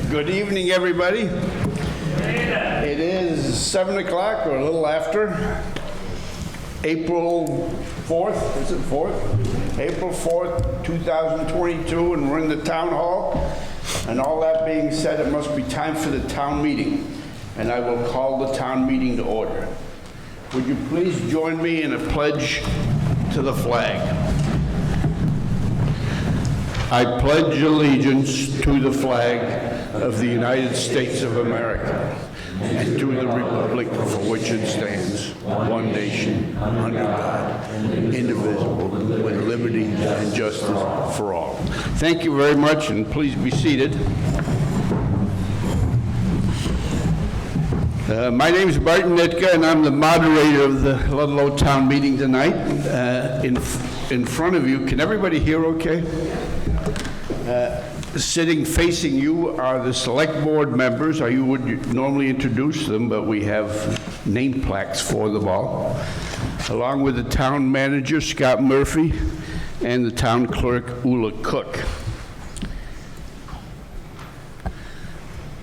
Good evening, everybody. It is 7 o'clock or a little after. April 4th, is it 4th? April 4th, 2022, and we're in the town hall. And all that being said, it must be time for the town meeting. And I will call the town meeting to order. Would you please join me in a pledge to the flag? I pledge allegiance to the flag of the United States of America and to the republic for which it stands, one nation, under God, indivisible, with liberty and justice for all. Thank you very much, and please be seated. My name is Barton Nitka, and I'm the moderator of the Ludlow Town Meeting tonight. In front of you, can everybody hear okay? Sitting facing you are the select board members. You would normally introduce them, but we have name plaques for them all, along with the town manager, Scott Murphy, and the town clerk, Ula Cook.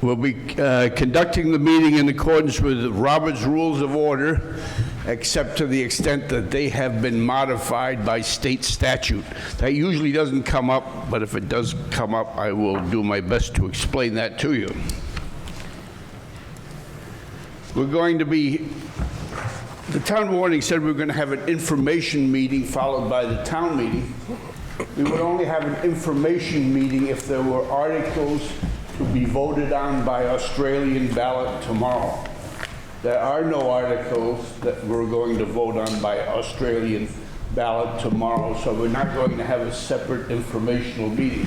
We'll be conducting the meeting in accordance with Robert's Rules of Order, except to the extent that they have been modified by state statute. That usually doesn't come up, but if it does come up, I will do my best to explain that to you. We're going to be, the town warning said we're going to have an information meeting followed by the town meeting. We would only have an information meeting if there were articles to be voted on by Australian ballot tomorrow. There are no articles that we're going to vote on by Australian ballot tomorrow, so we're not going to have a separate informational meeting.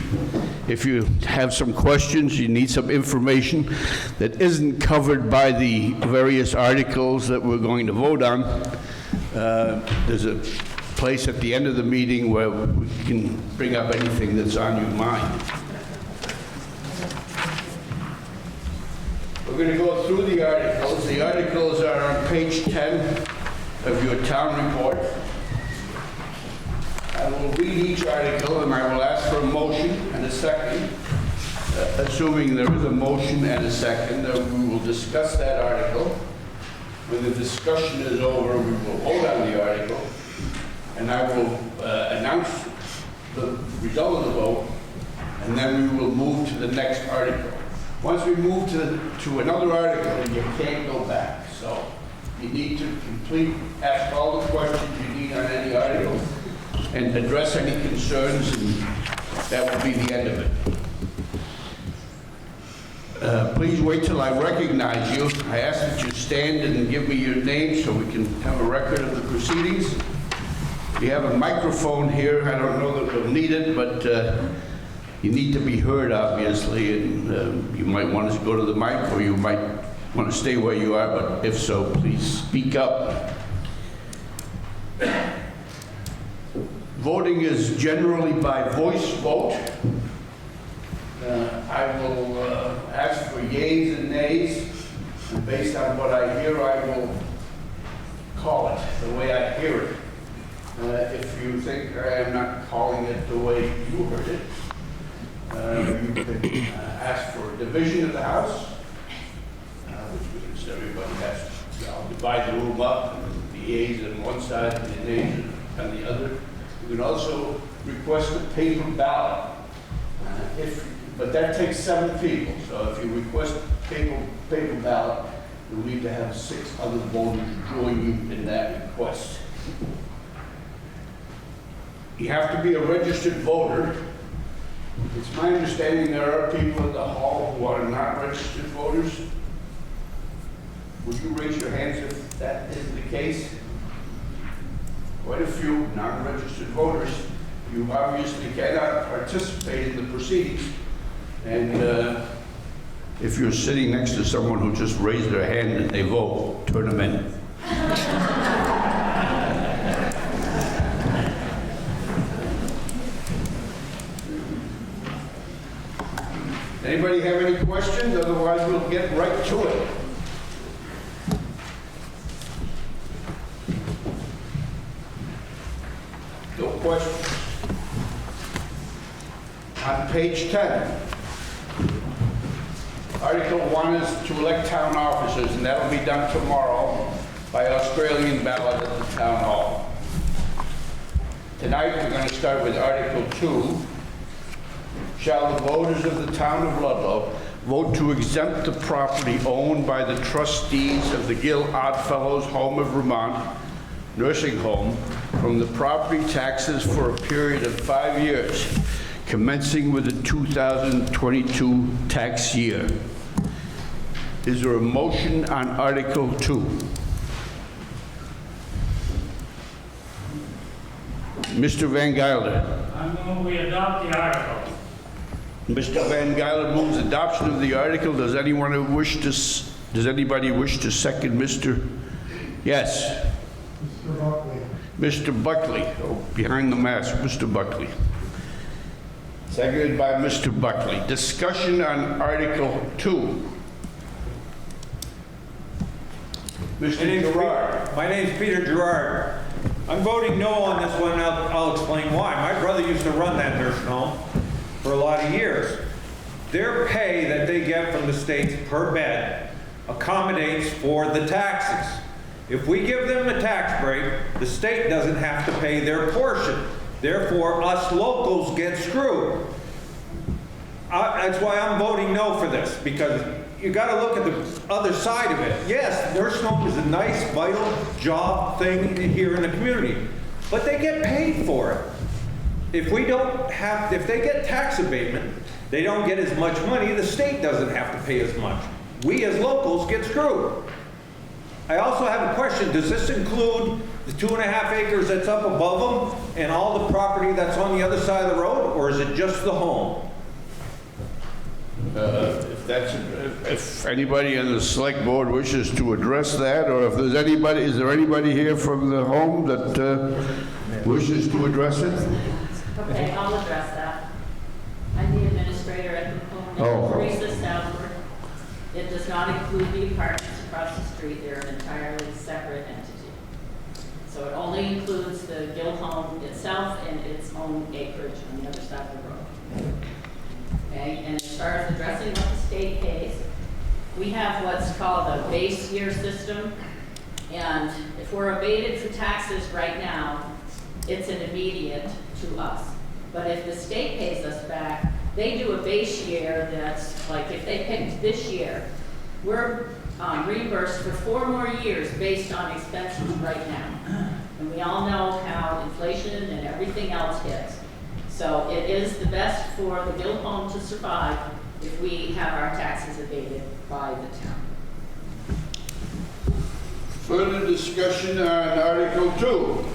If you have some questions, you need some information that isn't covered by the various articles that we're going to vote on, there's a place at the end of the meeting where we can bring up anything that's on your mind. We're going to go through the articles. The articles are on page 10 of your town report. I will read each article and I will ask for a motion and a second. Assuming there is a motion and a second, we will discuss that article. When the discussion is over, we will vote on the article, and I will announce the result of the vote, and then we will move to the next article. Once we move to another article, you can't go back. So you need to ask all the questions you need on any article and address any concerns, and that will be the end of it. Please wait till I recognize you. I ask that you stand and give me your name so we can have a record of the proceedings. We have a microphone here. I don't know that we'll need it, but you need to be heard, obviously, and you might want to go to the mic, or you might want to stay where you are, but if so, please speak up. Voting is generally by voice vote. I will ask for yeas and nays, and based on what I hear, I will call it the way I hear it. If you think I am not calling it the way you heard it, you can ask for a division of the house, which means everybody has to divide the room up, and the yeas on one side and the nays on the other. You can also request a paper ballot, but that takes 7 people. So if you request a paper ballot, you'll need to have 6 other voters join you in that request. You have to be a registered voter. It's my understanding there are people at the hall who are not registered voters. Would you raise your hands if that is the case? Quite a few non-registered voters. You obviously cannot participate in the proceedings. And if you're sitting next to someone who just raised their hand and they vote, turn them in. Anybody have any questions? Otherwise, we'll get right to it. No questions. On page 10, Article 1 is to elect town officers, and that'll be done tomorrow by Australian ballot at the town hall. Tonight, we're going to start with Article 2. Shall the voters of the town of Ludlow vote to exempt the property owned by the trustees of the Gill Oddfellows Home of Vermont nursing home from the property taxes for a period of 5 years, commencing with the 2022 tax year? Is there a motion on Article 2? Mr. Van Guyler. I move we adopt the article. Mr. Van Guyler moves adoption of the article. Does anybody wish to second Mr.? Yes. Mr. Buckley. Mr. Buckley, behind the mask, Mr. Buckley. Seconded by Mr. Buckley. Discussion on Article 2. Mr. Gerard. My name's Peter Gerard. I'm voting no on this one, and I'll explain why. My brother used to run that nursing home for a lot of years. Their pay that they get from the state per bed accommodates for the taxes. If we give them a tax break, the state doesn't have to pay their portion. Therefore, us locals get screwed. That's why I'm voting no for this, because you got to look at the other side of it. Yes, nursing home is a nice, vital job thing here in the community, but they get paid for it. If they get tax abatement, they don't get as much money. The state doesn't have to pay as much. We as locals get screwed. I also have a question. Does this include the 2.5 acres that's up above them and all the property that's on the other side of the road, or is it just the home? If anybody on the select board wishes to address that, or if there's anybody, is there anybody here from the home that wishes to address it? Okay, I'll address that. I'm the administrator at the home, Oh. Teresa Southward. It does not include the apartments across the street. They're an entirely separate entity. So it only includes the Gill home itself and its own acreage on the other side of the road. Okay, and as far as addressing what the state pays, we have what's called a base year system. And if we're abated for taxes right now, it's an immediate to us. But if the state pays us back, they do a base year that's like, if they picked this year, we're reimbursed for 4 more years based on expenses right now. And we all know how inflation and everything else hits. So it is the best for the Gill home to survive if we have our taxes abated by the town. Further discussion on Article 2.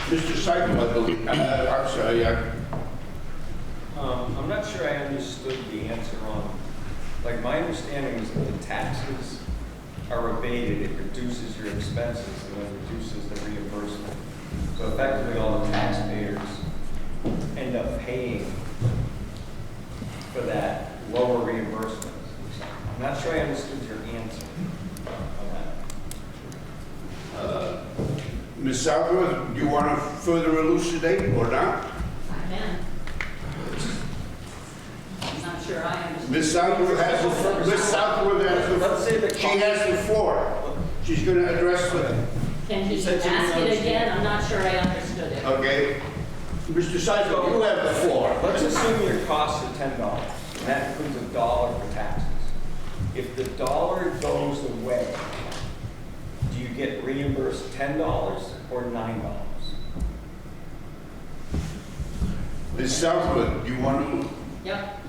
Mr. Seidel, I believe. I'm sorry, yeah. I'm not sure I understood the answer on, like, my understanding is that the taxes are abated, it reduces your expenses and then reduces the reimbursement. So effectively, all the taxpayers end up paying for that lower reimbursement. I'm not sure I understood your answer on that. Ms. Southworth, do you want to further elucidate or not? I can. I'm not sure I understand. Ms. Southworth has the floor. Ms. Southworth has the Let's say the She has the floor. She's going to address the... Can you said you ask didn't it again? I'm not sure I understood it. Okay. Mr. Seidel, you have the floor. Let's assume your costs are $10, and that includes $1 for taxes. If the dollar goes away, do you get reimbursed $10 or $9? Ms. Southwood, do you want to Yep.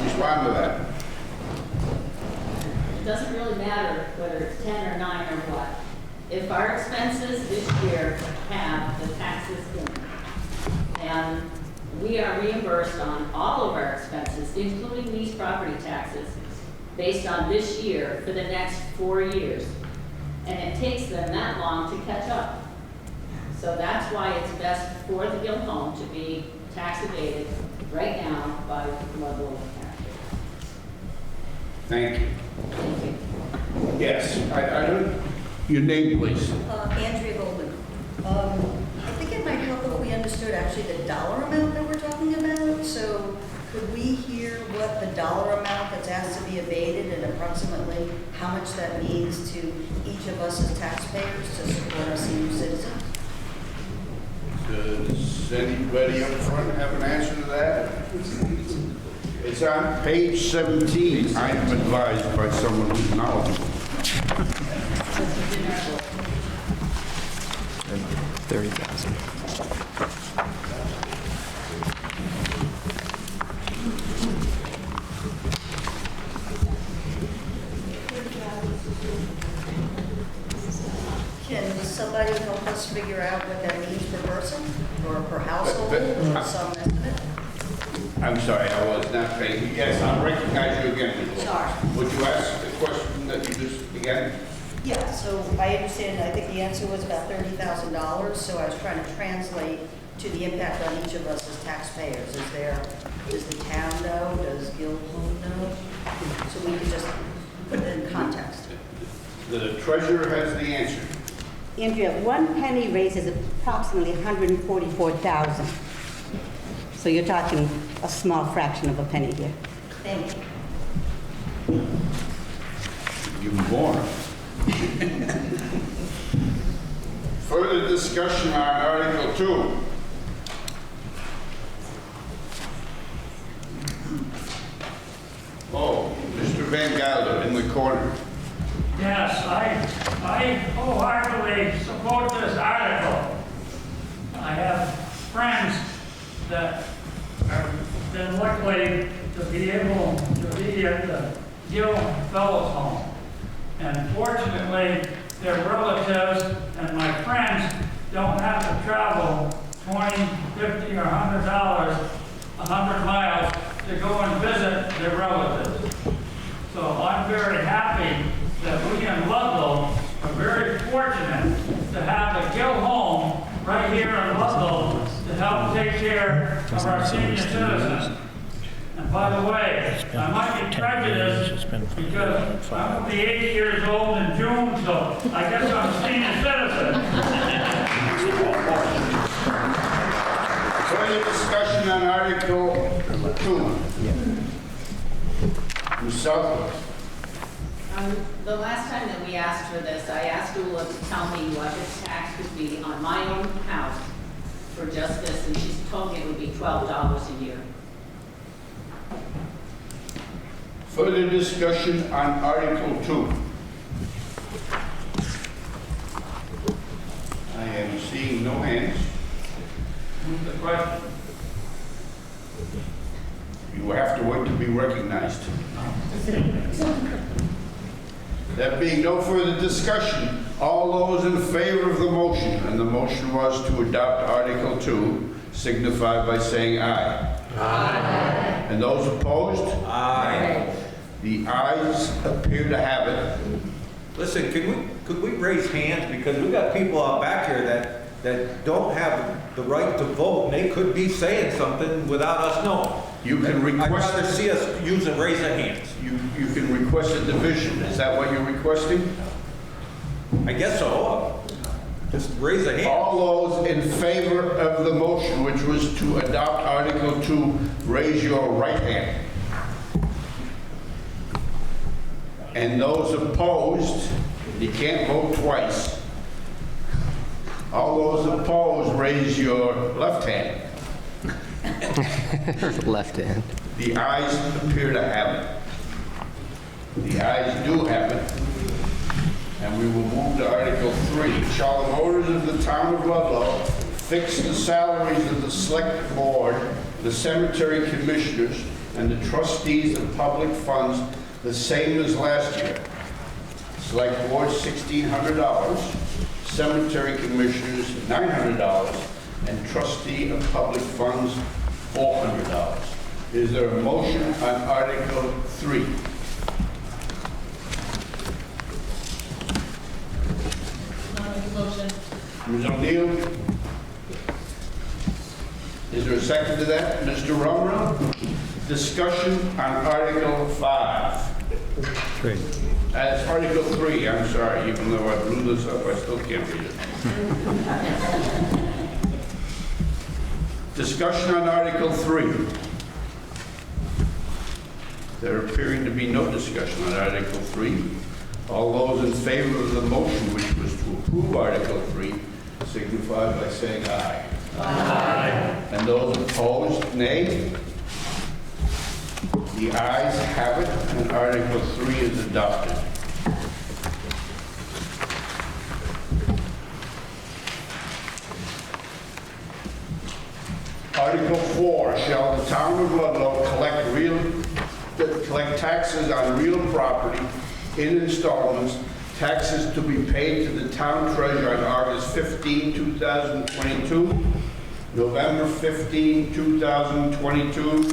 respond to that? It doesn't really matter whether it's 10 or 9 or what. If our expenses this year have the taxes in them, and we are reimbursed on all of our expenses, including these property taxes, based on this year for the next 4 years. And it takes them that long to catch up. So that's why it's best for the Gill home to be tax abated right now by Ludlow taxpayers. Thank you. Thank you. Yes, I don't... Your name, please. Andrea Goldman. I think it might help if we understood actually the dollar amount that we're talking about. So could we hear what the dollar amount that's asked to be abated and approximately how much that means to each of us as taxpayers to support our senior citizens? Does anybody up front have an answer to that? It's on page 17. I am advised by someone who's knowledgeable. What's in our book? 30,000. Can somebody help us figure out what that means per person or per household or some estimate? I'm sorry, I was not paying. Yes, I recognize you again, Ms. Law. Sorry. Would you ask the question that you just began? Yeah, so I understand, I think the answer was about $30,000, so I was trying to translate to the impact on each of us as taxpayers. Does the town know, does Guildhall know? So we could just put it in context. The treasurer has the answer. Andrea, 1 penny raises approximately 144,000. So you're talking a small fraction of a penny here. Thank you. You were born. Further discussion on Article 2. Oh, Mr. Van Gelder in the corner. Yes, I wholeheartedly support this article. I have friends that are been lucky to be able to be at the Gill Fellows Home. And fortunately, their relatives and my friends don't have to travel $20, $50, or $100, 100 miles to go and visit their relatives. So I'm very happy that we in Ludlow are very fortunate to have a Gill home right here in Ludlow to help take care of our senior citizens. And by the way, I might be prejudiced because I'm going to be 80 years old in June, so I guess I'm a senior citizen. Further discussion on Article 2. Ms. Southwood. The last time that we asked for this, I asked Ula to tell me what his tax would be on my own house for just this, and she told me it would be $12 a year. Further discussion on Article 2. I am seeing no hands. Move the question. You have to wait to be recognized. There being no further discussion, all those in favor of the motion, and the motion was to adopt Article 2, signify by saying aye. Aye. And those opposed? Aye. The ayes appear to have it. Listen, could we raise hands? Because we got people out back here that don't have the right to vote, and they could be saying something without us knowing. You can I'd request, rather see us using raising hands. you can request a division. Is that what you're requesting? I guess so. Just raise a hand. All those in favor of the motion, which was to adopt Article 2, raise your right hand. And those opposed, you can't vote twice. All those opposed, raise your left hand. Left hand. The ayes appear to have it. The ayes do have it. And we will move to Article 3. Shall the voters of the town of Ludlow fix the salaries of the select board, the cemetery commissioners, and the trustees of public funds the same as last year? Select board $1,600, cemetery commissioners $900, and trustee of public funds $400. Is there a motion on Article 3? Motion. Ms. O'Neill? Is there a second to that? Mr. Rumrow? Discussion on Article 5. 3. It's Article 3, I'm sorry, even though I blew this up, I still can't read it. Discussion on Article 3. There appearing to be no discussion on Article 3. All those in favor of the motion, which was to approve Article 3, signify by saying aye. Aye. And those opposed, nay. The ayes have it, and Article 3 is adopted. Article 4, shall the town of Ludlow collect taxes on real property in installments, taxes to be paid to the town treasurer on August 15, 2022, November 15, 2022,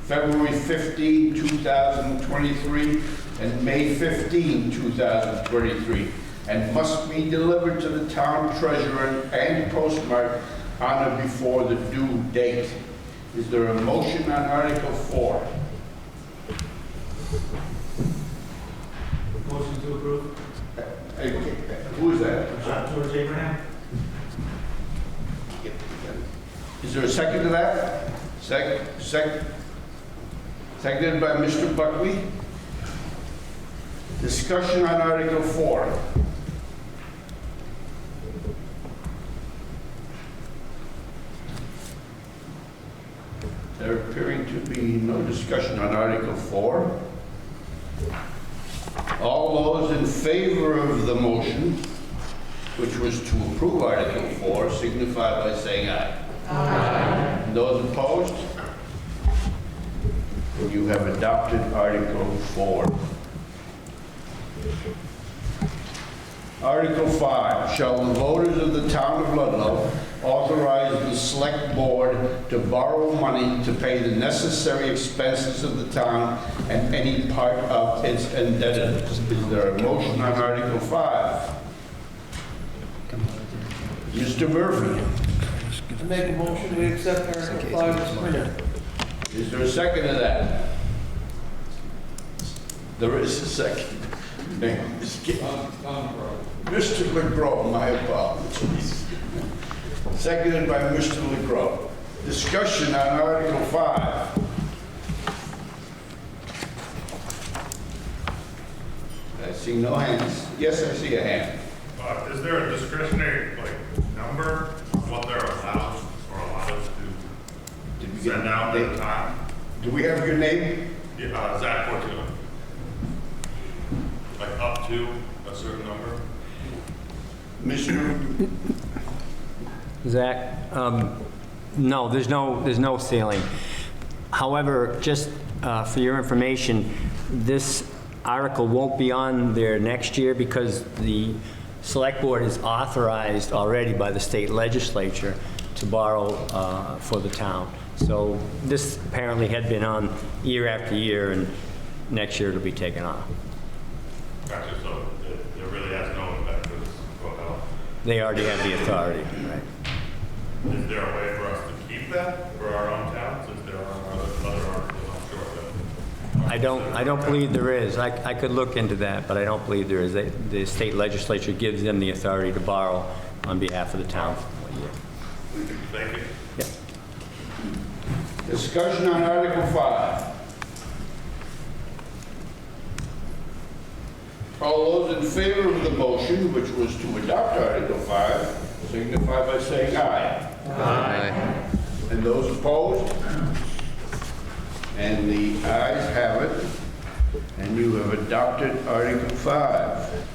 February 15, 2023, and May 15, 2023, and must be delivered to the town treasurer and postmarked on or before the due date. Is there a motion on Article 4? Motion to approve. Who is that? George Abraham. Is there a second to that? Seconded by Mr. Buckley. Discussion on Article 4. There appearing to be no discussion on Article 4. All those in favor of the motion, which was to approve Article 4, signify by saying aye. Aye. And those opposed? You have adopted Article 4. Article 5, shall the voters of the town of Ludlow authorize the select board to borrow money to pay the necessary expenses of the town and any part of its indebtedness? Is there a motion on Article 5? Mr. Murphy. I make a motion we accept Article 5 as printed. Is there a second to that? There is a second. Mr. LeGros, my apologies. Seconded by Mr. LeGros. Discussion on Article 5. I see no hands. Yes, I see a hand. Is there a discretionary number of what they're allowed to send out at a time? Do we have your name? Yeah, Zach Fortuna. Up to a certain number? Mr. Zach, no, there's no ceiling. However, just for your information, this article won't be on there next year because the select board is authorized already by the state legislature to borrow for the town. So this apparently had been on year after year, and next year it'll be taken off. Gotcha, so there really has no effect for this hotel? They already have the authority, right? Is there a way for us to keep that for our own town, since there are other articles, I'm sure that... I don't believe there is. I could look into that, but I don't believe there is. The state legislature gives them the authority to borrow on behalf of the town for 1 year. Thank you. Yeah. Discussion on Article 5. All those in favor of the motion, which was to adopt Article 5, signify by saying aye. Aye. And those opposed? And the ayes have it, and you have adopted Article 5.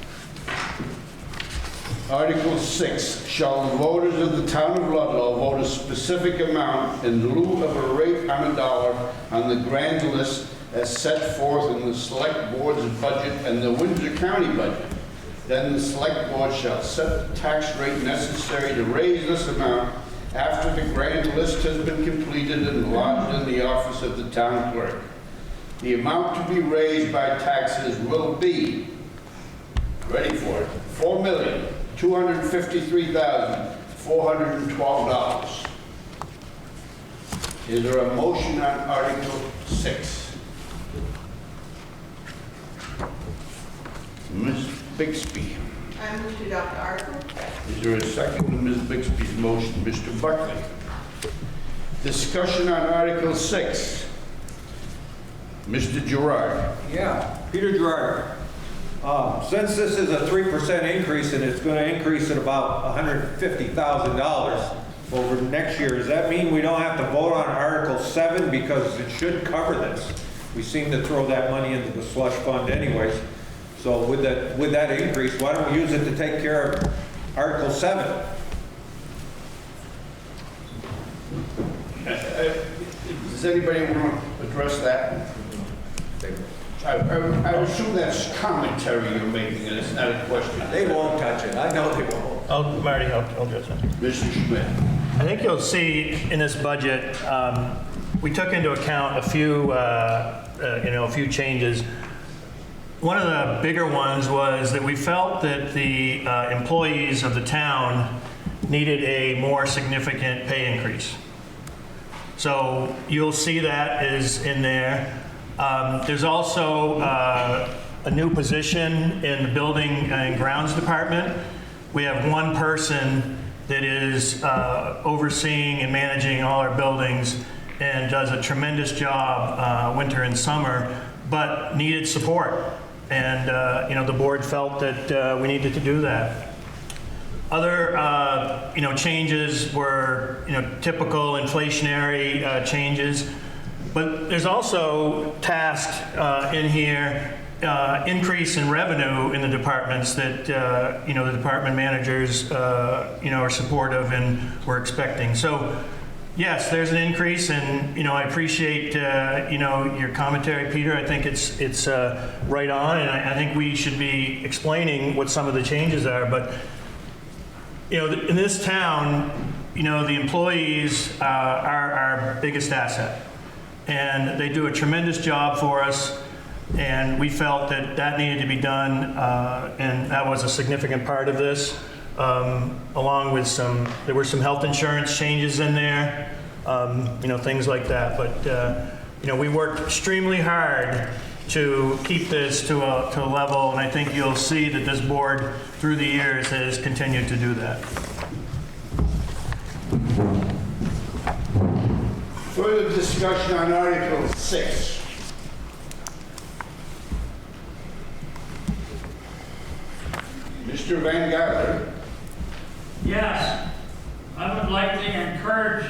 Article 6, shall the voters of the town of Ludlow vote a specific amount in lieu of a rate on a dollar on the grand list as set forth in the select board's budget and the Windsor County budget. Then the select board shall set the tax rate necessary to raise this amount after the grand list has been completed and lodged in the office of the town clerk. The amount to be raised by taxes will be, ready for it, $4,253,412. Is there a motion on Article 6? Ms. Bixby. I move to adopt the article. Is there a second to Ms. Bixby's motion? Mr. Buckley. Discussion on Article 6. Mr. Gerard. Yeah, Peter Gerard. Since this is a 3% increase and it's going to increase at about $150,000 over next year, does that mean we don't have to vote on Article 7 because it should cover this? We seem to throw that money into the slush fund anyways. So with that increase, why don't we use it to take care of Article 7? Does anybody want to address that? I assume that's commentary you're making, and it's not a question. They won't touch it. I know they won't. Marty, I'll address that. Mr. Schmidt. I think you'll see in this budget, we took into account a few changes. One of the bigger ones was that we felt that the employees of the town needed a more significant pay increase. So you'll see that is in there. There's also a new position in the Building and Grounds Department. We have one person that is overseeing and managing all our buildings and does a tremendous job winter and summer, but needed support. And the board felt that we needed to do that. Other changes were typical inflationary changes, but there's also tasked in here increase in revenue in the departments that the department managers are supportive and we're expecting. So yes, there's an increase, and I appreciate your commentary, Peter. I think it's right on, and I think we should be explaining what some of the changes are. But in this town, the employees are our biggest asset, and they do a tremendous job for us. And we felt that needed to be done, and that was a significant part of this. Along with there were some health insurance changes in there, things like that. But we worked extremely hard to keep this to a level, and I think you'll see that this board, through the years, has continued to do that. Further discussion on Article 6. Mr. Van Gavel. Yes, I would like to encourage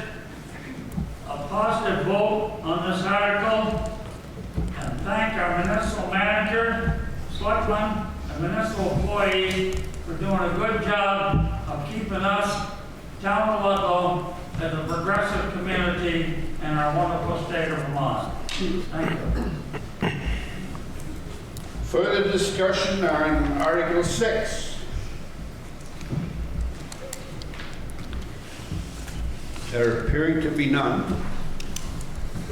a positive vote on this article and thank our municipal manager, selectmen, and municipal employees for doing a good job of keeping us, town of Ludlow, as a progressive community in our wonderful state of Vermont. Thank you. Further discussion on Article 6. There appearing to be none.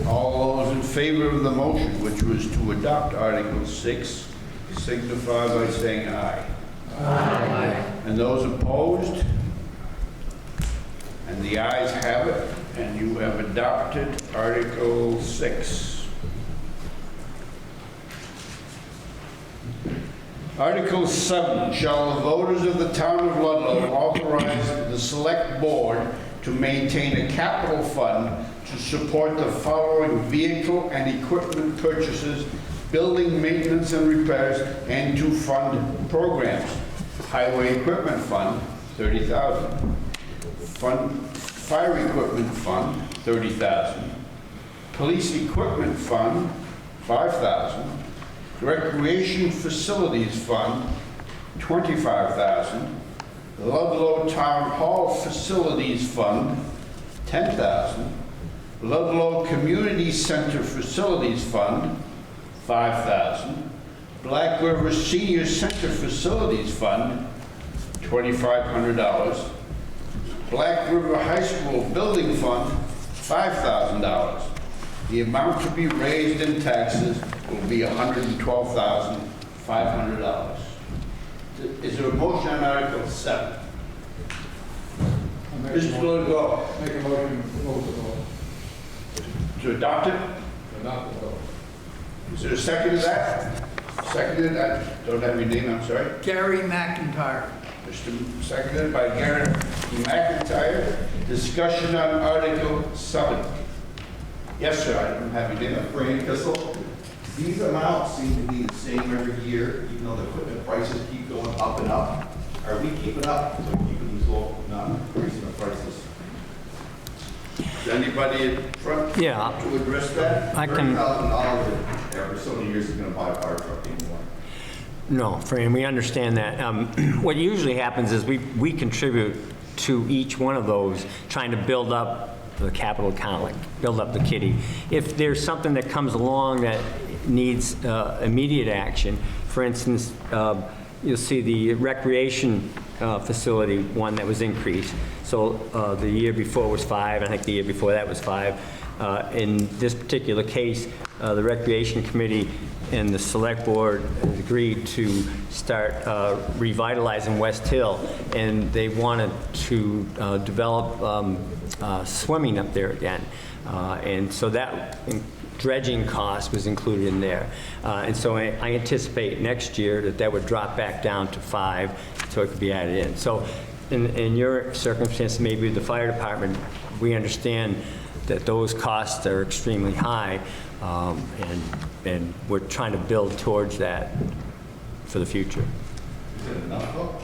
All those in favor of the motion, which was to adopt Article 6, signify by saying aye. Aye. And those opposed? And the ayes have it, and you have adopted Article 6. Article 7, shall the voters of the town of Ludlow authorize the select board to maintain a capital fund to support the following vehicle and equipment purchases, building maintenance and repairs, and to fund programs. Highway Equipment Fund, $30,000. Fire Equipment Fund, $30,000. Police Equipment Fund, $5,000. Recreation Facilities Fund, $25,000. Ludlow Town Hall Facilities Fund, $10,000. Ludlow Community Center Facilities Fund, $5,000. Black River Senior Center Facilities Fund, $2,500. Black River High School Building Fund, $5,000. The amount to be raised in taxes will be $112,500. Is there a motion on Article 7? Mr. Ludlow. Make a motion to close the vote. To adopt it? Adopt the vote. Is there a second to that? Seconded, I don't have your name, I'm sorry. Gary McIntyre. Seconded by Gary McIntyre. Discussion on Article 7. Yes, sir, I don't have your name. Brian Kissel. these amounts seem to be the same every year, even though the equipment prices keep going up and up. Are we keeping up with keeping these low, not increasing the prices? Is anybody in front Yeah. to address that? I can, $30,000 every so many years is gonna buy a fire truck anymore. no, Fran, we understand that. What usually happens is we contribute to each one of those, trying to build up the capital account, like build up the kitty. If there's something that comes along that needs immediate action, for instance, you'll see the recreation facility one that was increased. So the year before was 5, I think the year before that was 5. In this particular case, the Recreation Committee and the Select Board agreed to start revitalizing West Hill, and they wanted to develop swimming up there again. And so that dredging cost was included in there. And so I anticipate next year that that would drop back down to 5, so it could be added in. So in your circumstance, maybe the fire department, we understand that those costs are extremely high, and we're trying to build towards that for the future. Is it enough though?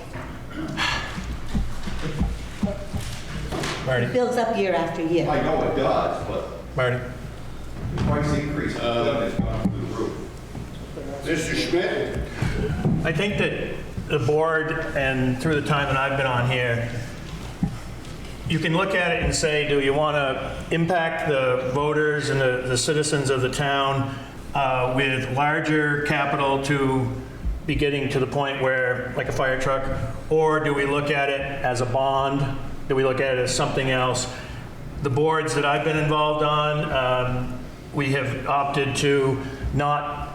Marty? It builds up year after year. I know it does, but Marty? the price increase has gone through the roof. Mr. Schmidt? I think that the board, and through the time that I've been on here, you can look at it and say, do you want to impact the voters and the citizens of the town with larger capital to be getting to the point where, like a fire truck, or do we look at it as a bond? Do we look at it as something else? The boards that I've been involved on, we have opted to not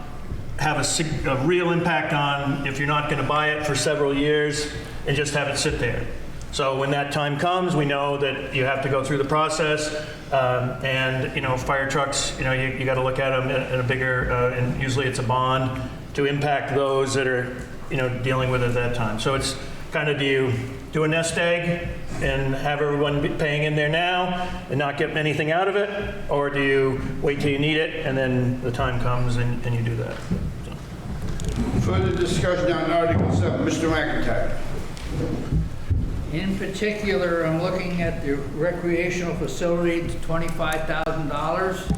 have a real impact on, if you're not going to buy it for several years, and just have it sit there. So when that time comes, we know that you have to go through the process, and, you know, fire trucks, you know, you got to look at them in a bigger, and usually it's a bond to impact those that are, you know, dealing with it at that time. So it's kind of, do you do a nest egg and have everyone be paying in there now and not get anything out of it? Or do you wait till you need it and then the time comes and you do that? So. Further discussion on Article 7. Mr. McIntyre. In particular, I'm looking at the recreational facility, it's $25,000.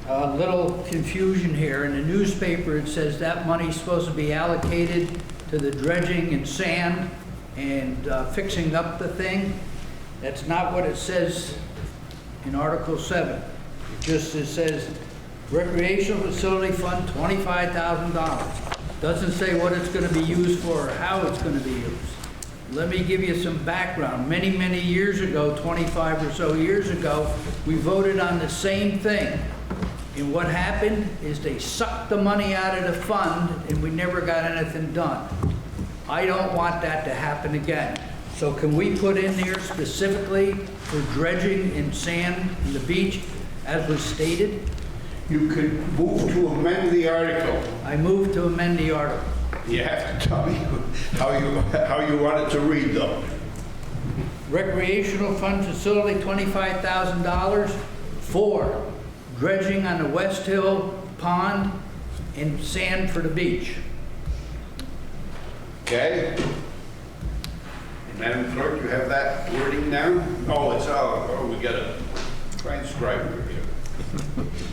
A little confusion here. In the newspaper, it says that money's supposed to be allocated to the dredging and sand and fixing up the thing. That's not what it says in Article 7. It just says recreational facility fund, $25,000. Doesn't say what it's going to be used for or how it's going to be used. Let me give you some background. Many, many years ago, 25 or so years ago, we voted on the same thing. And what happened is they sucked the money out of the fund and we never got anything done. I don't want that to happen again. So can we put in there specifically for dredging and sand in the beach as was stated? You could move to amend the article. I move to amend the article. You have to tell me how you want it to read, though. Recreational fund facility, $25,000 for dredging on the West Hill Pond and sand for the beach. Okay? Madam Clerk, you have that wording now? Oh, it's out. Oh, we got a transcriber here.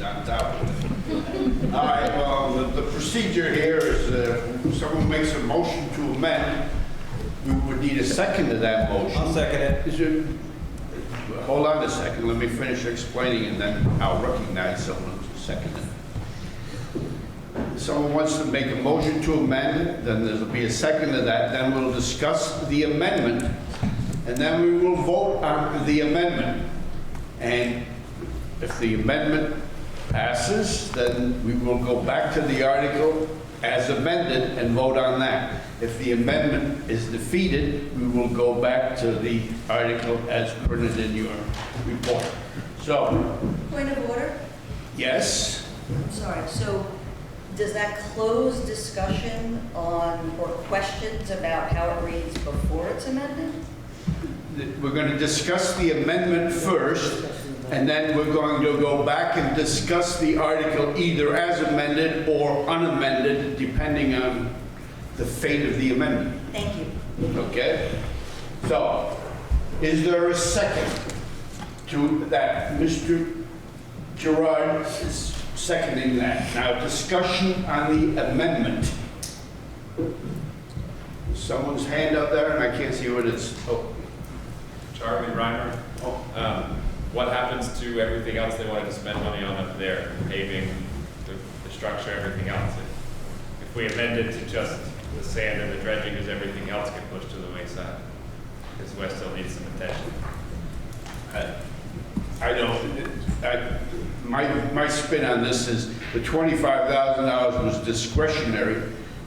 On top of it. All right, well, the procedure here is someone makes a motion to amend. We would need a second to that motion. I'll second it. Hold on a second, let me finish explaining and then I'll recognize someone to second it. If someone wants to make a motion to amend, then there'll be a second to that, then we'll discuss the amendment, and then we will vote on the amendment. And if the amendment passes, then we will go back to the article as amended and vote on that. If the amendment is defeated, we will go back to the article as printed in your report. So, Point of order? yes? I'm sorry, so does that close discussion on, or questions about how it reads before it's amended? We're going to discuss the amendment first, And then we're going to go back and discuss the article either as amended or unamended, depending on the fate of the amendment. Thank you. Okay? So, is there a second to that? Mr. Gerard is seconding that. Now, discussion on the amendment. Someone's hand up there, and I can't see what it is. Oh. Charlie Reimer. What happens to everything else they wanted to spend money on up there? Paving, the structure, everything else? If we amend it to just the sand and the dredging, does everything else get pushed to the wayside? Because West still needs some attention. I don't, my spin on this is the $25,000 was discretionary,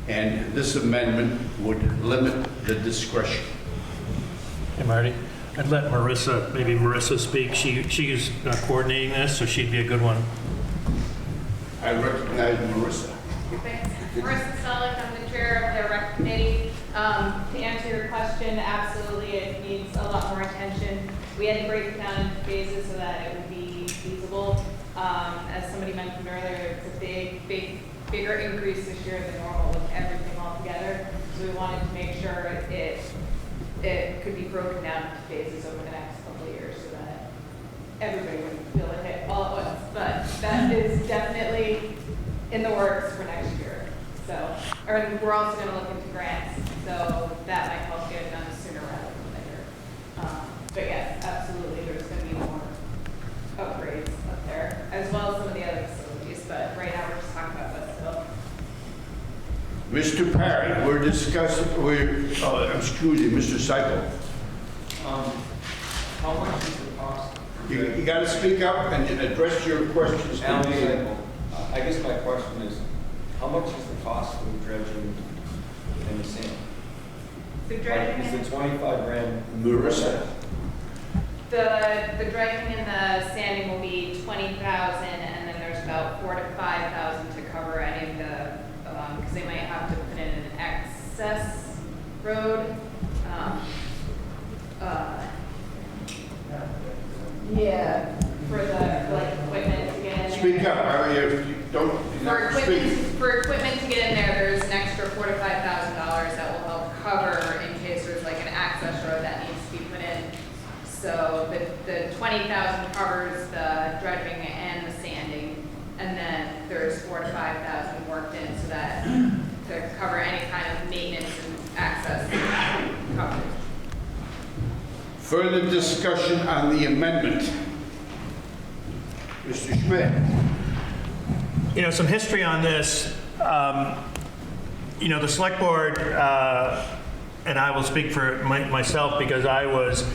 and this amendment would limit the discretion. Hey, Marty, I'd let maybe Marissa speak. She's coordinating this, so she'd be a good one. I recognize Marissa. Thanks. Marissa Selleck, I'm the chair of the rec committee. To answer your question, absolutely, it needs a lot more attention. We had to break it down into phases so that it would be feasible. As somebody mentioned earlier, it's a bigger increase this year than normal with everything all together. So we wanted to make sure it could be broken down into phases over the next couple of years so that everybody would feel it hit all at once. But that is definitely in the works for next year. So, we're also going to look into grants, so that might help get it done sooner rather than later. But yes, absolutely, there's going to be more upgrades up there, as well as some of the other facilities. But right now, we're just talking about Westville. Mr. Parry, we're discussing, excuse me, Mr. Seipel. How much is the cost? You got to speak up and address your questions. Alan Seipel. I guess my question is, how much is the cost of the dredging and the sand? The dredging Is it 25 grand? Marissa. The dredging and the sanding will be 20,000, and then there's about 4,000 to 5,000 to cover any of the, because they might have to put in an access road. Yeah, for the equipment to get in there. Speak up. For equipment to get in there, there's an extra $4,000 to $5,000 that will help cover in case there's like an access road that needs to be put in. So the 20,000 covers the dredging and the sanding, and then there's 4,000 to 5,000 worked in so that to cover any kind of maintenance and access coverage. Further discussion on the amendment. Mr. Schmidt. You know, some history on this. The select board, and I will speak for myself because I was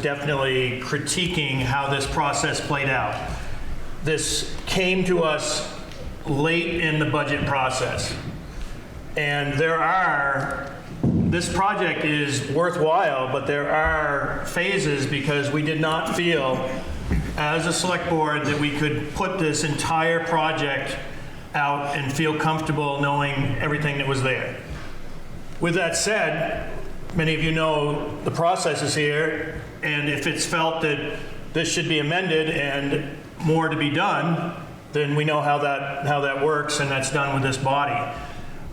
definitely critiquing how this process played out. This came to us late in the budget process. And this project is worthwhile, but there are phases because we did not feel as a select board that we could put this entire project out and feel comfortable knowing everything that was there. With that said, many of you know the process is here, and if it's felt that this should be amended and more to be done, then we know how that works, and that's done with this body.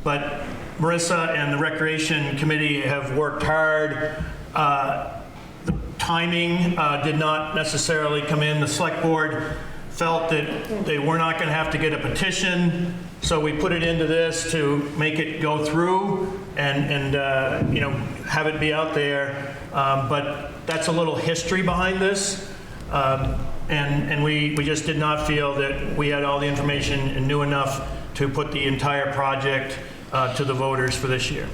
But Marissa and the Recreation Committee have worked hard. The timing did not necessarily come in. The select board felt that they were not going to have to get a petition, so we put it into this to make it go through and have it be out there. But that's a little history behind this. And we just did not feel that we had all the information and knew enough to put the entire project to the voters for this year.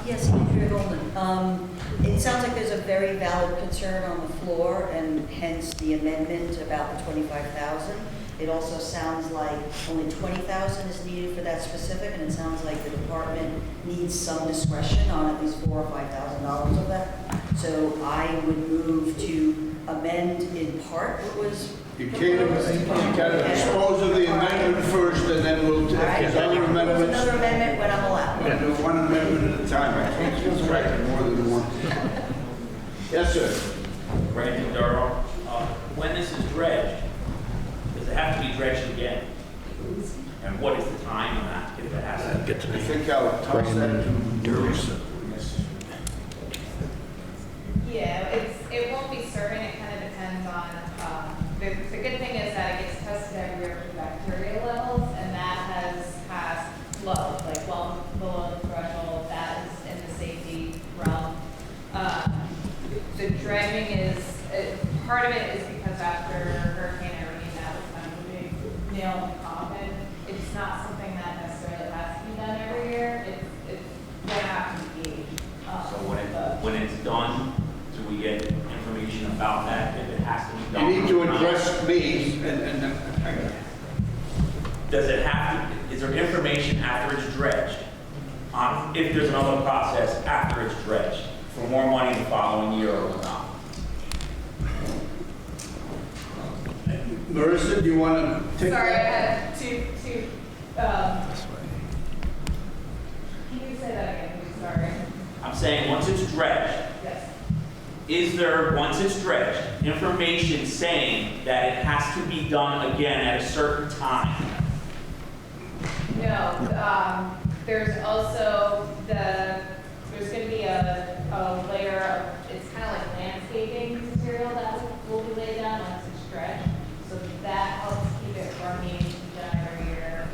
Yes, Andrea Goldman. It sounds like there's a very valid concern on the floor, and hence the amendment about the 25,000. It also sounds like only 20,000 is needed for that specific, and it sounds like the department needs some discretion on at least $4,000 or $5,000 of that. So I would move to amend in part what was. You gotta dispose of the amendment first, and then we'll take another amendment. Another amendment when I'm allowed. We'll do one amendment at a time. I can't just write more than one Yes, sir. Brandon Durham. When this is dredged, does it have to be dredged again? And what is the time on that, if it has to? I think I'll toss that to Marissa. Yeah, it won't be certain, it kind of depends on, the good thing is that it gets tested every year for bacteria levels, and that has passed low, like well below the threshold, that is in the safety realm. The dredging is, part of it is because after Hurricane Irene, that was kind of a big nail in the coffin. It's not something that necessarily has to be done every year, it's going to have to be gauged. So when it's done, do we get information about that, if it has to be done? You need to address me and Does it have to, is there information after it's dredged on if there's another process after it's dredged for more money the following year or not? Marissa, do you want to take Sorry, I that? had two, can you say that again, please? Sorry. I'm saying once it's dredged, Yes. is there, once it's dredged, information saying that it has to be done again at a certain time? No, there's also there's going to be a layer of, it's kind of like landscaping material that will be laid down once it's dredged. So that helps keep it from needing to be done every year.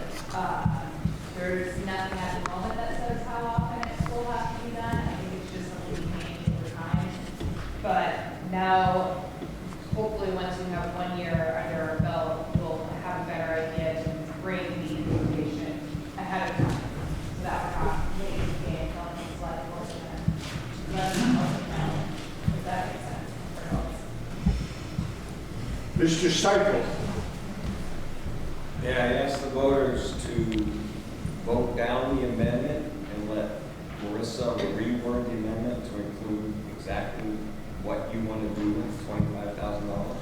There's nothing at the moment that says how often it will have to be done. I think it's just something you manage over time. But now, hopefully once we have 1 year under our belt, we'll have a better idea to bring the information ahead of time. So that we're not waiting to gain telling us like what's going to let us know if that makes sense for us. Mr. Seipel. Yeah, I asked the voters to vote down the amendment and let Marissa reword the amendment to include exactly what you want to do with $25,000.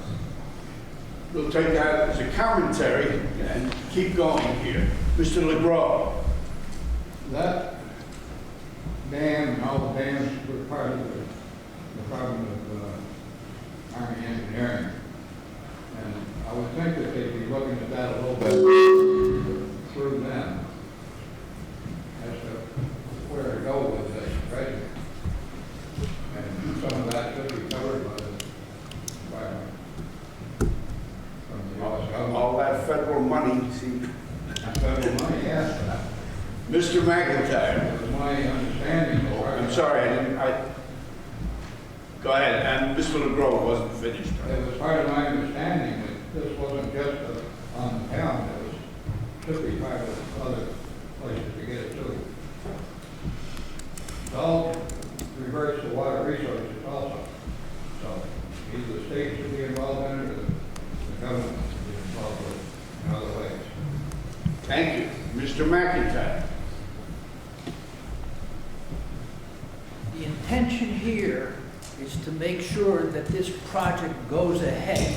We'll take that as a commentary and keep going here. Mr. LeGros. That dam and all the dams were part of the Department of Army Engineering. And I would think that they'd be looking at that a little bit through them as to where to go with the dredging. And some of that should be covered by the environment. From the U.S. government. All that federal money, see. Federal money, yes. Mr. McIntyre. It was my understanding. I'm sorry, go ahead, and Mr. LeGros wasn't finished. It was part of my understanding that this wasn't just on the town, it was, should be part of other places to get it to. It all reverts to water resources also. So either the state should be involved in it or the government should be involved with it in other ways. Thank you. Mr. McIntyre. The intention here is to make sure that this project goes ahead.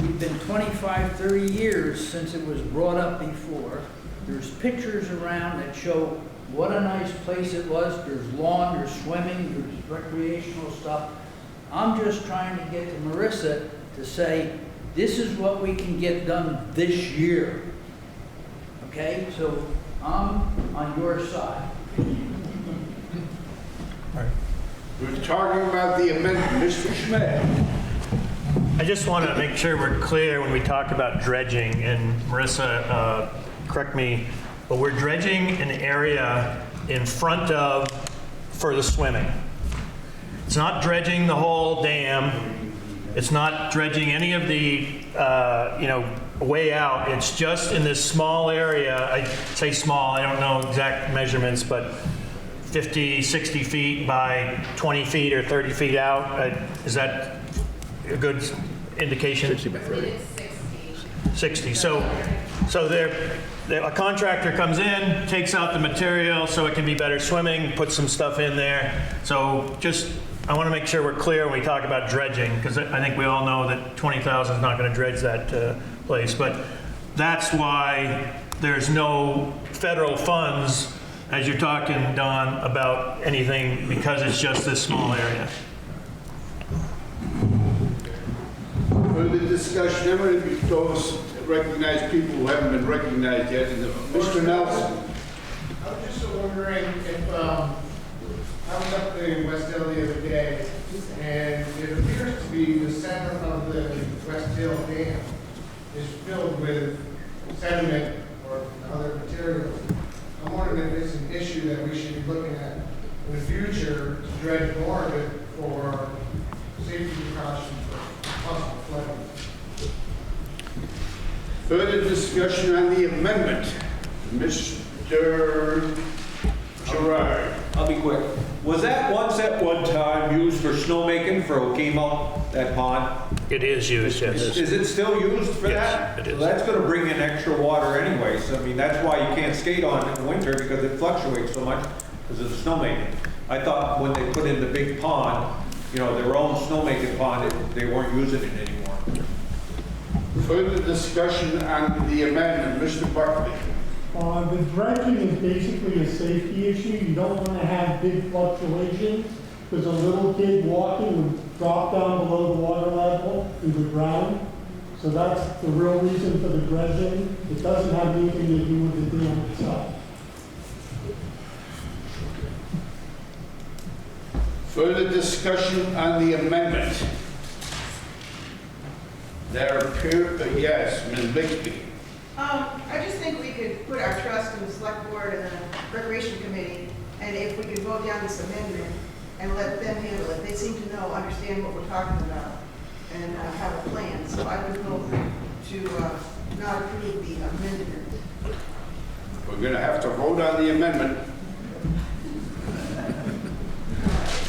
We've been 25, 30 years since it was brought up before. There's pictures around that show what a nice place it was. There's lawn, there's swimming, there's recreational stuff. I'm just trying to get to Marissa to say, this is what we can get done this year. Okay, so I'm on your side. We're talking about the amendment. Mr. Schmidt. I just want to make sure we're clear when we talk about dredging, and Marissa, correct me, but we're dredging an area in front of for the swimming. It's not dredging the whole dam. It's not dredging any of the, way out. It's just in this small area. I say small, I don't know exact measurements, but 50, 60 feet by 20 feet or 30 feet out. Is that a good indication? 60 by 30. It's 60. 60. So a contractor comes in, takes out the material so it can be better swimming, puts some stuff in there. So I want to make sure we're clear when we talk about dredging, because I think we all know that 20,000 is not going to dredge that place. But that's why there's no federal funds, as you're talking, Don, about anything, because it's just this small area. Further discussion, I'm going to those recognize people who haven't been recognized yet. Mr. Nelson. I was just wondering if, I was up in West Hill the other day, and it appears to be the center of the West Hill Dam is filled with sediment or other materials. I'm wondering if it's an issue that we should be looking at in the future to dredge more of it for safety precautions for possible flooding. Further discussion on the amendment. Mr. Gerard. I'll be quick. Was that once at one time used for snowmaking for Okemo, that pond? It is used, yes. Is it still used for that? Yes, it is. Well, that's gonna bring in extra water anyways. I mean, that's why you can't skate on it in winter, because it fluctuates so much because of the snowmaking. I thought when they put in the big pond, you know, their own snowmaking pond, they weren't using it anymore. Further discussion on the amendment. Mr. Buckley. The dredging is basically a safety issue. You don't want to have big fluctuations because a little kid walking would drop down below the water level and would drown. So that's the real reason for the dredging. It doesn't have anything to do with the dam itself. Further discussion on the amendment. There appear, yes, Ms. Bixby. I just think we could put our trust in the select board and the recreation committee, and if we could vote down this amendment and let them handle it. They seem to understand what we're talking about and have a plan. So I would vote to not approve the amendment. We're going to have to vote on the amendment.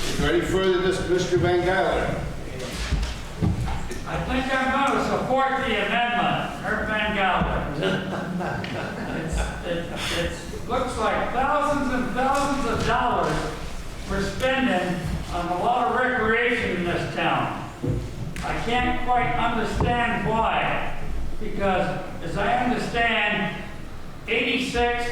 Is there any further Mr. Van Galen? I think I'm going to support the amendment, Herb Van Galen. It looks like thousands and thousands of dollars we're spending on a lot of recreation in this town. I can't quite understand why, because as I understand, 86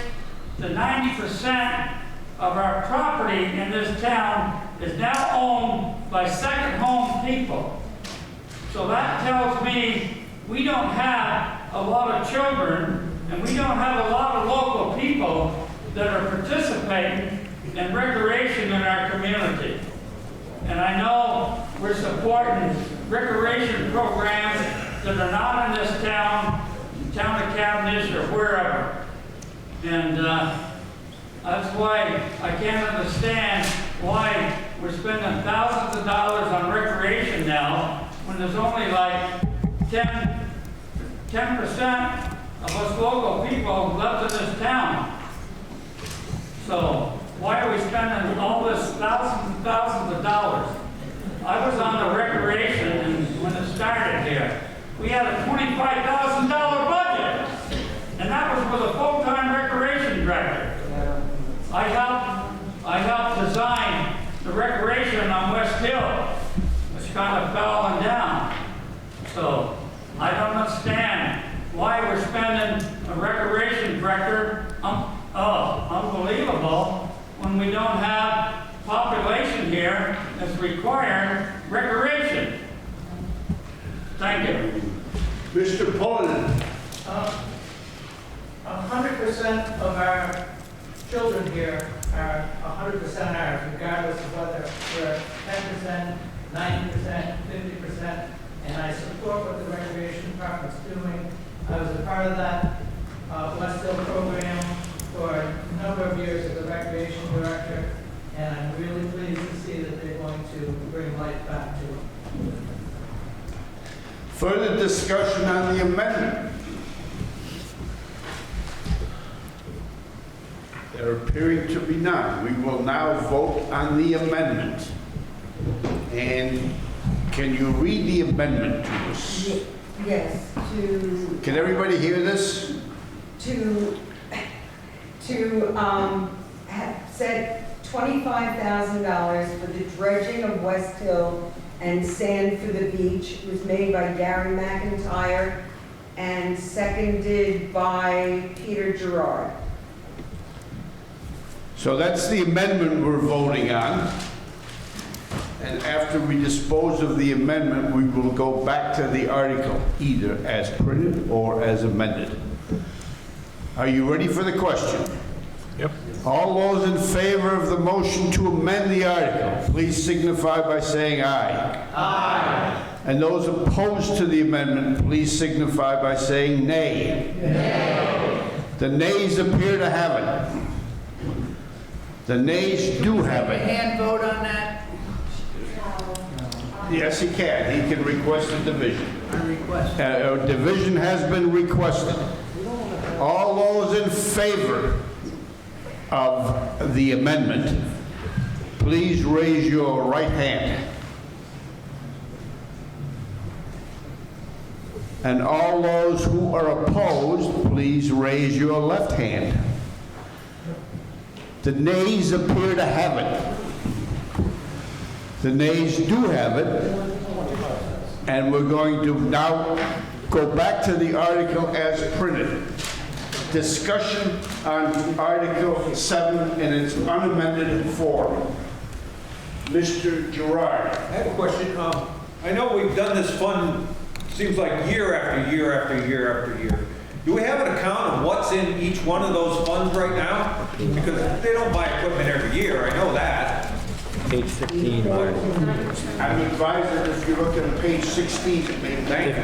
to 90% of our property in this town is now owned by second home people. So that tells me we don't have a lot of children and we don't have a lot of local people that are participating in recreation in our community. And I know we're supporting recreation programs that are not in this town of Cavendish or wherever. And that's why I can't understand why we're spending thousands of dollars on recreation now when there's only like 10% of us local people left in this town. So why are we spending all this thousands and thousands of dollars? I was on the recreation and when it started here. We had a $25,000 budget, and that was with a full-time recreation director. I helped design the recreation on West Hill, which kind of fell on down. So I don't understand why we're spending a recreation director, unbelievable, when we don't have population here that's requiring recreation. Thank you. Mr. Pullen. 100% of our children here are 100% ours, regardless of whether we're 10%, 90%, 50%, and I support what the Recreation Department's doing. I was a part of that West Hill program for a number of years as a recreation director, and I'm really pleased to see that they're going to bring life back to it. Further discussion on the amendment. There appearing to be none. We will now vote on the amendment. And can you read the amendment to us? Yes, Can everybody hear this? to set $25,000 for the dredging of West Hill and sand for the beach. It was made by Gary McIntyre and seconded by Peter Gerard. So that's the amendment we're voting on. And after we dispose of the amendment, we will go back to the article, either as printed or as amended. Are you ready for the question? Yep. All those in favor of the motion to amend the article, please signify by saying aye. Aye. And those opposed to the amendment, please signify by saying nay. Nay. The nays appear to have it. The nays do have it. Hand vote on that? Yes, he can. He can request a division. I request. A division has been requested. All those in favor of the amendment, please raise your right hand. And all those who are opposed, please raise your left hand. The nays appear to have it. The nays do have it. And we're going to now go back to the article as printed. Discussion on Article 7 in its unamended form. Mr. Gerard. I have a question. I know we've done this fund, seems like year after year after year after year. Do we have an account of what's in each one of those funds right now? Because they don't buy equipment every year, I know that. Page 15, Marty. I'm advised that if you look at page 16, it may thank you.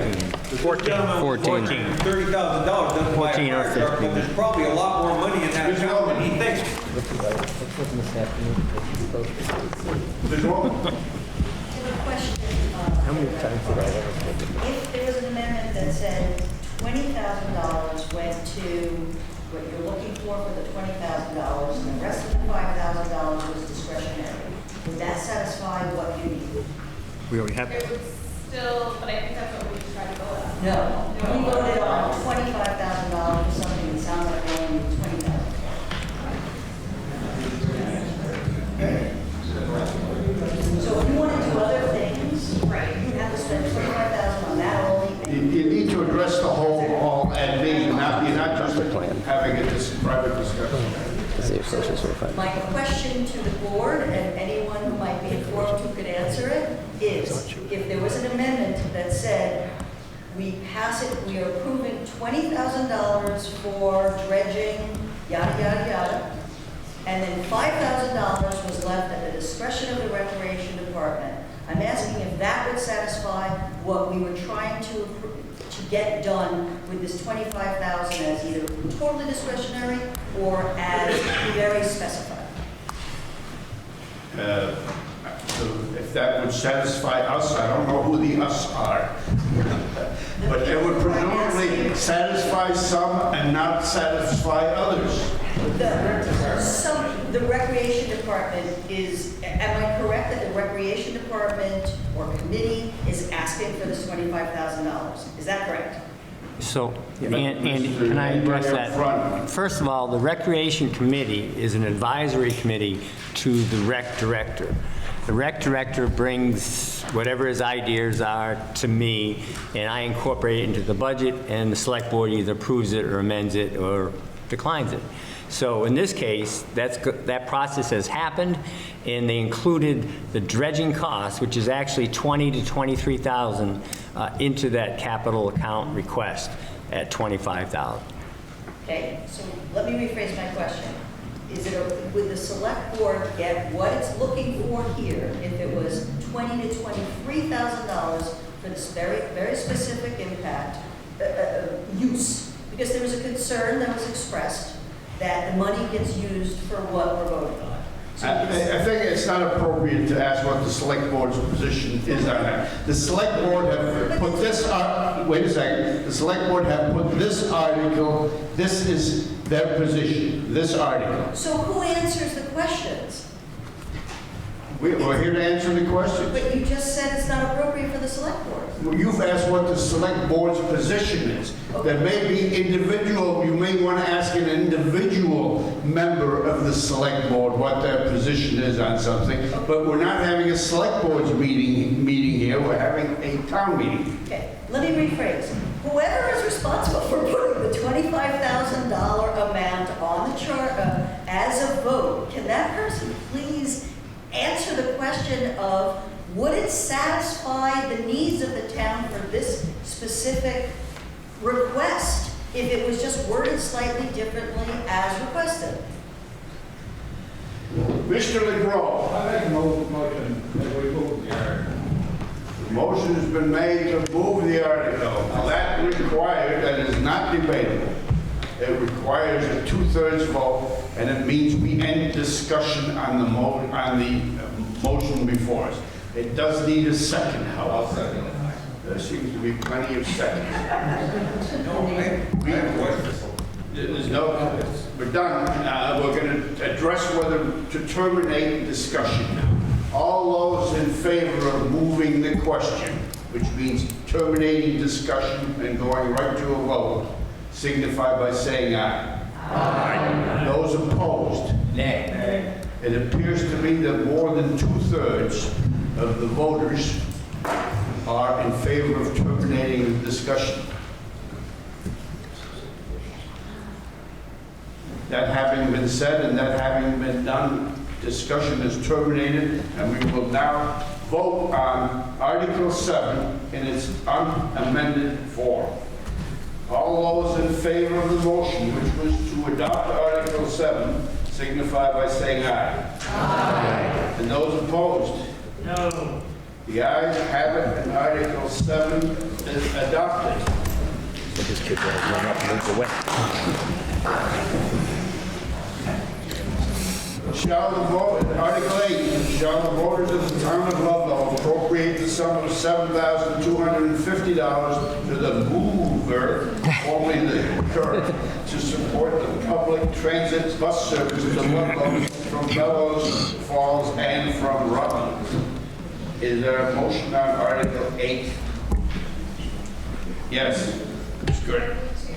14. $30,000 doesn't buy a fire truck, but there's probably a lot more money in that account than he thinks. There's one. I have a question. How many times did I ever If there was an amendment that said $20,000 went to what you're looking for the $20,000, and the rest of the $5,000 was discretionary, would that satisfy what you need? We already have. It would still, but I think that's what we tried to go with. No. We voted on $25,000 for something that sounds like we only need $20,000. So if you want to do other things, right, you have to spend $25,000 on that only. You need to address the whole and you're not just having a private discussion. My question to the board, and anyone who might be informed who could answer it, is if there was an amendment that said, we pass it, we are approving $20,000 for dredging, yada, yada, yada, and then $5,000 was left at the discretion of the Recreation Department. I'm asking if that would satisfy what we were trying to get done with this $25,000 as either totally discretionary or as very specified. If that would satisfy us, I don't know who the us are. But it would presumably satisfy some and not satisfy others. The Recreation Department is, am I correct that the Recreation Department or committee is asking for this $25,000? Is that correct? So, Andy, can I address that? First of all, the Recreation Committee is an advisory committee to the Rec Director. The Rec Director brings whatever his ideas are to me, and I incorporate it into the budget, and the Select Board either approves it or amends it or declines it. So in this case, that process has happened, and they included the dredging cost, which is actually $20,000 to $23,000 into that capital account request at $25,000. Okay, so let me rephrase my question. Would the Select Board get what it's looking for here if it was $20,000 to $23,000 for this very, very specific impact use? Because there was a concern that was expressed that the money gets used for what we're voting on. So I think it's not appropriate to ask what the Select Board's position is on that. The Select Board have put this, wait a second, the Select Board have put this article, this is their position, this article. So who answers the questions? We're here to answer the questions. But you just said it's not appropriate for the Select Board. Well, you've asked what the Select Board's position is. There may be individual, you may want to ask an individual member of the Select Board what their position is on something, but we're not having a Select Board's meeting here, we're having a town meeting. Okay, let me rephrase. Whoever is responsible for putting the $25,000 amount on the chart as a vote, can that person please answer the question of would it satisfy the needs of the town for this specific request if it was just worded slightly differently as requested? Mr. LeGros. I make a motion that we move the article. The motion has been made to move the article. Now that requires, that is not debatable. It requires a 2/3 vote, and it means we end discussion on the motion before us. It does need a second, however. I'll second it. There seems to be plenty of seconds. No, I have questions. There's no, we're done. We're going to address whether to terminate discussion now. All those in favor of moving the question, which means terminating discussion and going right to a vote, signify by saying aye. Aye. Those opposed? Nay. It appears to me that more than 2/3 of the voters are in favor of terminating the discussion. That having been said and that having been done, discussion is terminated, and we will now vote on Article 7 in its unamended form. All those in favor of the motion, which was to adopt Article 7, signify by saying aye. Aye. And those opposed? No. The ayes have it, and Article 7 is adopted. This kid will run up and move away. Article 8, shall the voters of the town of Ludlow appropriate the sum of $7,250 to the mover, formerly the current, to support the public transit bus service to Ludlow from Bellows Falls and from Rutland. Is there a motion on Article 8? Yes. Good. To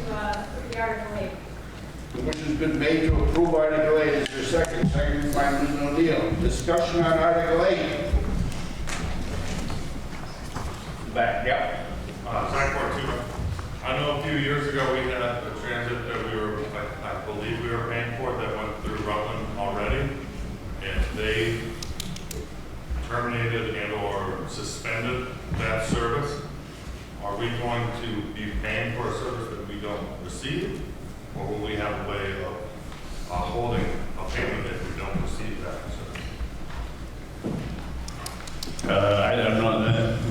the Article 8. Which has been made to approve Article 8. Is there a second? Second by Ms. O'Neill. Discussion on Article 8. Back, yeah. Zach Fortuna. I know a few years ago we had a transit that we were, I believe we were paying for that went through Rutland already. And they terminated and or suspended that service. Are we going to be paying for a service that we don't receive? Or will we have a way of holding a payment if we don't receive that service? I don't know.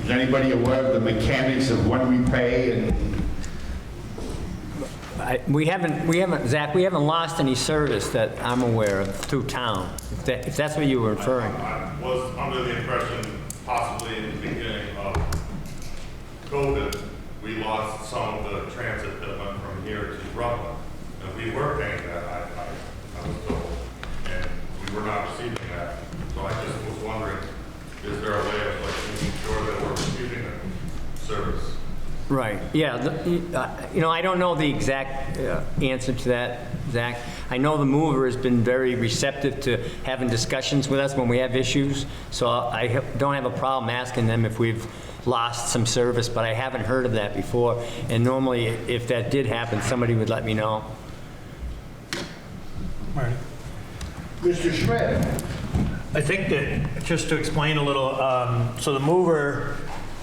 Is anybody aware of the mechanics of when we pay? And We haven't, Zach, we haven't lost any service that I'm aware of through town, if that's what you were referring. I was under the impression, possibly in the beginning of COVID, we lost some of the transit that went from here to Rutland. And we were paying that, I was told, and we were not receiving that. So I just was wondering, is there a way of making sure that we're receiving a service? Right, yeah, I don't know the exact answer to that, Zach. I know the mover has been very receptive to having discussions with us when we have issues, so I don't have a problem asking them if we've lost some service, but I haven't heard of that before. And normally, if that did happen, somebody would let me know. Right. Mr. Schmidt. I think that, just to explain a little, so the mover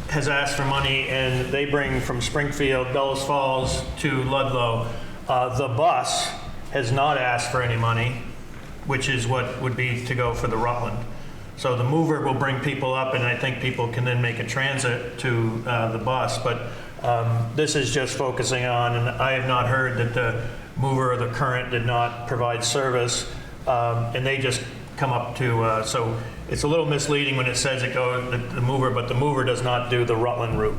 has asked for money, and they bring from Springfield, Bellows Falls to Ludlow. The bus has not asked for any money, which is what would be to go for the Rutland. So the mover will bring people up, and I think people can then make a transit to the bus. But this is just focusing on, and I have not heard that the mover or the current did not provide service, and they just come up to, so it's a little misleading when it says it goes, the mover, but the mover does not do the Rutland route.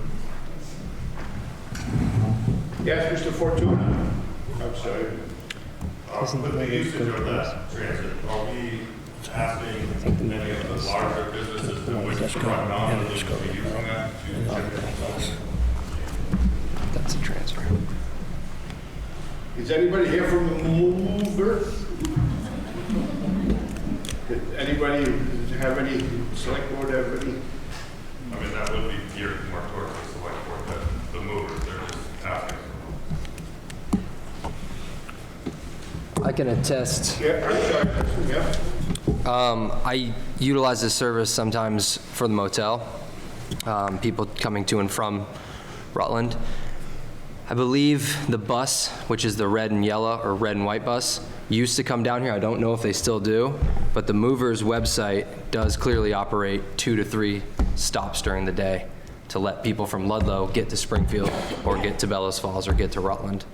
Yes, Mr. Fortuna. I'm sorry. With the usage of that transit, are we asking any of the larger businesses that wish to run non-illegally to be using that to That's a transfer. Is anybody here from the mover? Anybody have any, select board have any? I mean, that would be geared more towards the select board, but the movers, they're just asking for. I can attest. Yeah, I'm sorry. Yeah. I utilize this service sometimes for the motel, people coming to and from Rutland. I believe the bus, which is the red and yellow or red and white bus, used to come down here. I don't know if they still do, but the Movers website does clearly operate 2 to 3 stops during the day to let people from Ludlow get to Springfield or get to Bellows Falls or get to Rutland.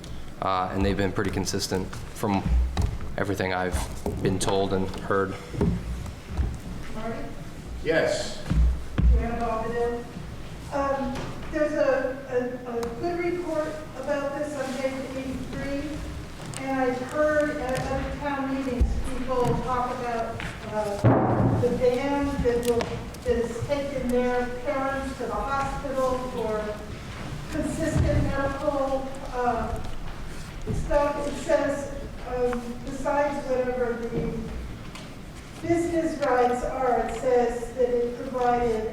And they've been pretty consistent from everything I've been told and heard. Marty? Yes. Joanna Bobbitt. There's a good report about this on page 83, and I've heard at other town meetings people talk about the van that has taken their parents to the hospital for consistent medical stuff. It says, besides whatever the business rights are, it says that it provided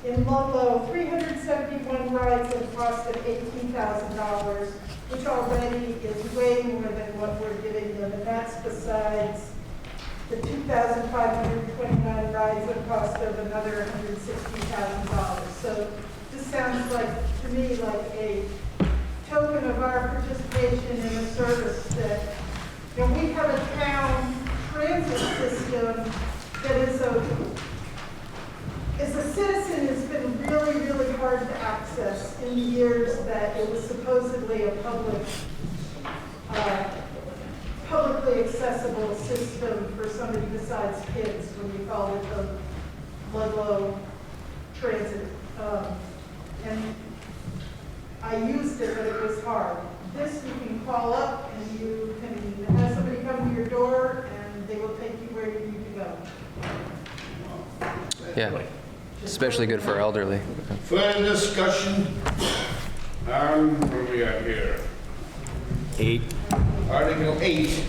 in Ludlow 371 rides at a cost of $18,000, which already is way more than what we're giving them, and that's besides the 2,529 rides at a cost of another $160,000. So this sounds like, to me, like a token of our participation in a service that, you know, we have a town transit system that is as a citizen has been really, really hard to access in the years that it was supposedly a publicly accessible system for somebody besides kids, when we called it the Ludlow Transit. And I used it, but it was hard. This, you can call up and you can have somebody come to your door and they will take you where you need to go. Yeah, especially good for elderly. Further discussion? What do we got here? 8. Article 8.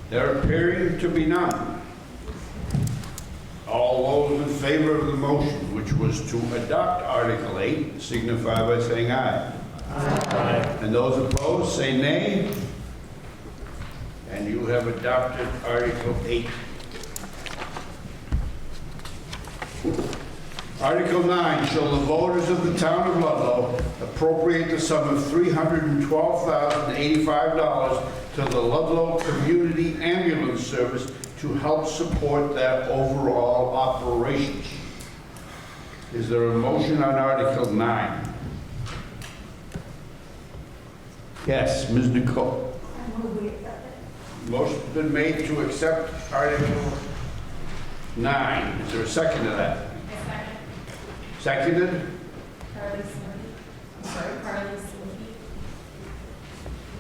There appearing to be none. All those in favor of the motion, which was to adopt Article 8, signify by saying aye. Aye. And those opposed, say nay. And you have adopted Article 8. Article 9, shall the voters of the town of Ludlow appropriate the sum of $312,085 to the Ludlow Community Ambulance Service to help support their overall operations. Is there a motion on Article 9? Yes, Ms. Nicole. Motion's been made to accept Article 9. Is there a second to that? Seconded?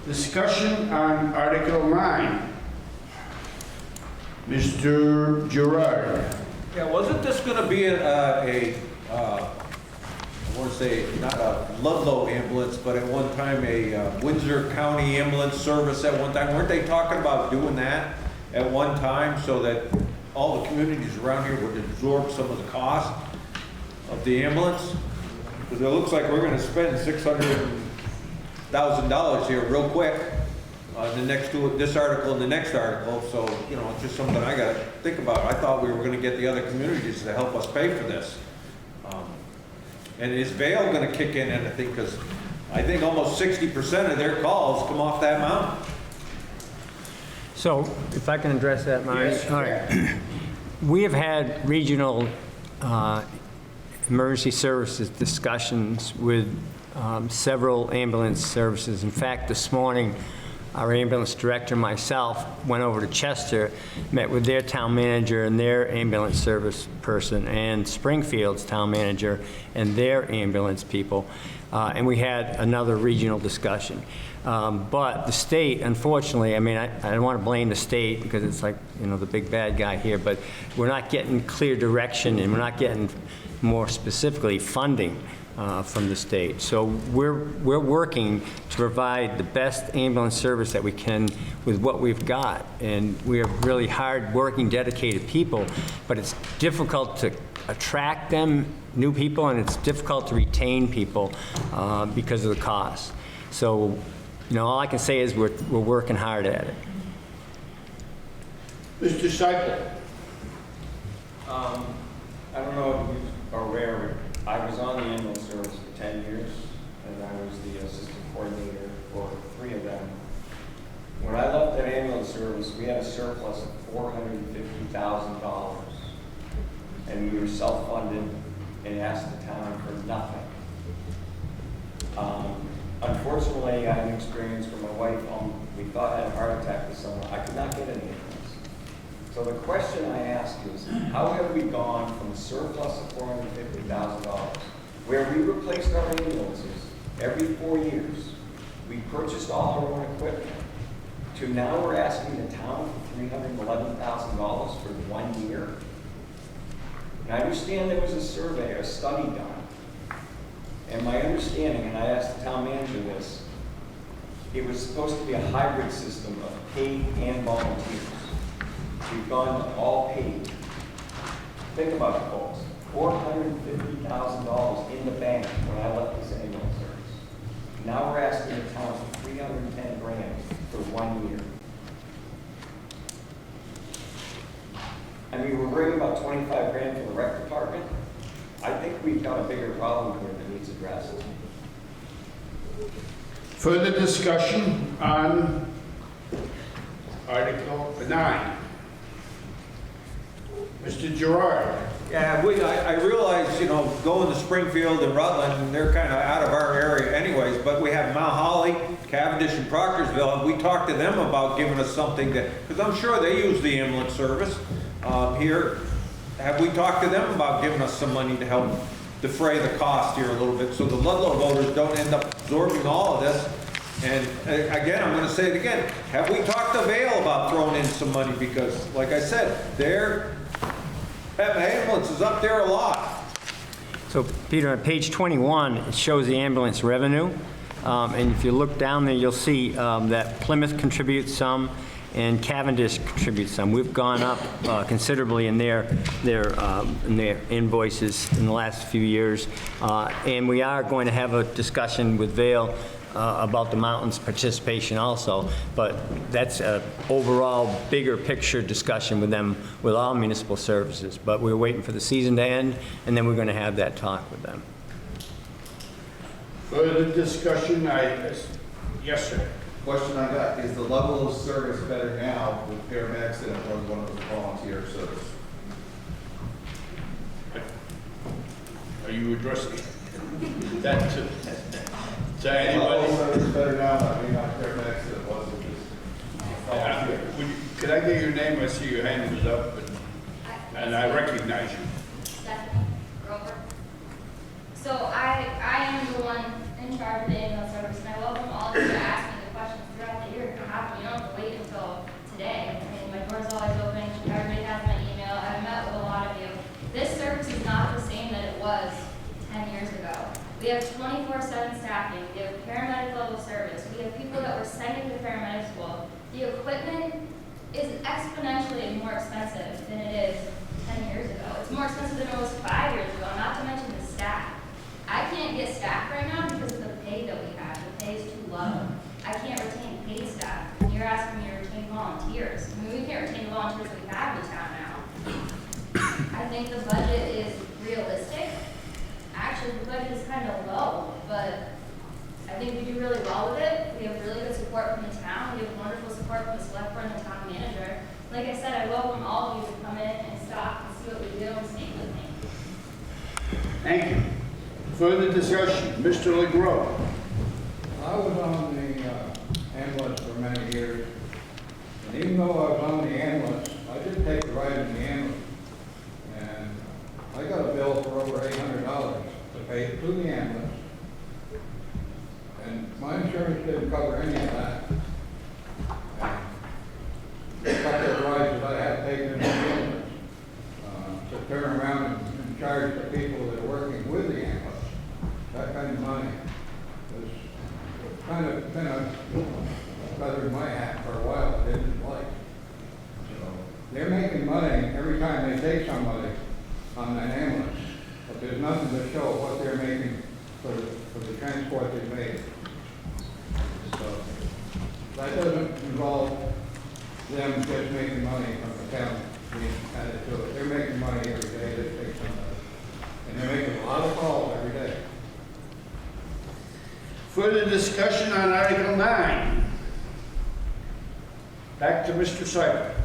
Discussion on Article 9. Mr. Gerard. Yeah, wasn't this going to be I want to say, not a Ludlow ambulance, but at one time a Windsor County ambulance service at one time? Weren't they talking about doing that at one time so that all the communities around here would absorb some of the cost of the ambulance? Because it looks like we're going to spend $600,000 here real quick on this article and the next article. So, you know, it's just something I got to think about. I thought we were going to get the other communities to help us pay for this. And is Vail going to kick in anything? Because I think almost 60% of their calls come off that mountain. So, if I can address that, Marty. Yes. All right. We have had regional emergency services discussions with several ambulance services. In fact, this morning, our ambulance director and myself went over to Chester, met with their town manager and their ambulance service person, and Springfield's town manager and their ambulance people, and we had another regional discussion. But the state, unfortunately, I mean, I don't want to blame the state because it's like, you know, the big bad guy here, but we're not getting clear direction and we're not getting, more specifically, funding from the state. So we're working to provide the best ambulance service that we can with what we've got. And we have really hard-working, dedicated people, but it's difficult to attract them, new people, and it's difficult to retain people because of the cost. So all I can say is we're working hard at it. Mr. Seipel? I don't know if you are aware, I was on the ambulance service for 10 years, and I was the assistant coordinator for 3 of them. When I left that ambulance service, we had a surplus of $450,000, and we were self-funded and asked the town for nothing. Unfortunately, I had an experience where my wife, we thought had a heart attack this summer. I could not get an ambulance. So the question I ask is, how have we gone from a surplus of $450,000, where we replaced our ambulances every 4 years, we purchased all our own equipment, to now we're asking the town for $311,000 for 1 year? And I understand there was a survey, a study done, and my understanding, and I asked the town manager this, it was supposed to be a hybrid system of paid and volunteers. We've gone to all paid. Think about it, folks. $450,000 in the bank when I left this ambulance service. Now we're asking the town for $310,000 for 1 year. I mean, we're worried about $25,000 for the rec department. I think we've got a bigger problem here that needs addressed. Further discussion on Article 9. Mr. Gerard? Yeah, I realize, going to Springfield and Rutland, they're kind of out of our area anyways, but we have Mount Holly, Cavendish, and Proctorsville, and we talked to them about giving us something because I'm sure they use the ambulance service here. Have we talked to them about giving us some money to help defray the cost here a little bit so the Ludlow voters don't end up absorbing all of this? And again, I'm going to say it again, have we talked to Vail about throwing in some money? Because, like I said, that ambulance is up there a lot. So, Peter, on page 21, it shows the ambulance revenue. And if you look down there, you'll see that Plymouth contributes some and Cavendish contributes some. We've gone up considerably in their invoices in the last few years. And we are going to have a discussion with Vail about the mountain's participation also, but that's an overall bigger picture discussion with them, with all municipal services. But we're waiting for the season to end, and then we're going to have that talk with them. Further discussion? Yes, sir. Question I got, is the level of service better now with paramedics than it was when it was volunteer service? Are you addressing that to The level of service is better now, I mean, not paramedics than it was with this. Could I get your name? I see your hand was up, and I recognize you. Stephanie Grover. So I am the one in charge of the ambulance service, and I welcome all of you to ask me the questions throughout the year. You don't have to wait until today. I mean, my door's always open. Everybody has my email. I've met with a lot of you. This service is not the same that it was 10 years ago. We have 24/7 staffing. We have paramedic level service. We have people that were sending to paramedic school. The equipment is exponentially more expensive than it is 10 years ago. It's more expensive than it was 5 years ago, not to mention the staff. I can't get staff right now because of the pay that we have. The pay is too low. I can't retain paid staff. And you're asking me to retain volunteers. I mean, we can't retain the volunteers that we have in town now. I think the budget is realistic. Actually, the budget is kind of low, but I think we do really well with it. We have really good support from the town. We have wonderful support from the select board and the town manager. Like I said, I welcome all of you to come in and stop and see what we do and speak with me. Thank you. Further discussion, Mr. LeGros. I was on the ambulance for many years, and even though I was on the ambulance, I did take the ride in the ambulance. And I got a bill for over $800 to pay through the ambulance. And my insurance didn't cover any of that. And the couple of rides that I had taken in the ambulance, to turn around and charge the people that are working with the ambulance, that kind of money was kind of feathered my hat for a while. I didn't like. So they're making money every time they take somebody on that ambulance, but there's nothing to show what they're making for the transport they made. So That doesn't involve them just making money from the town being added to it. They're making money every day, they take some of it. And they're making a lot of calls every day. Further discussion on Article 9. Back to Mr. Seibert.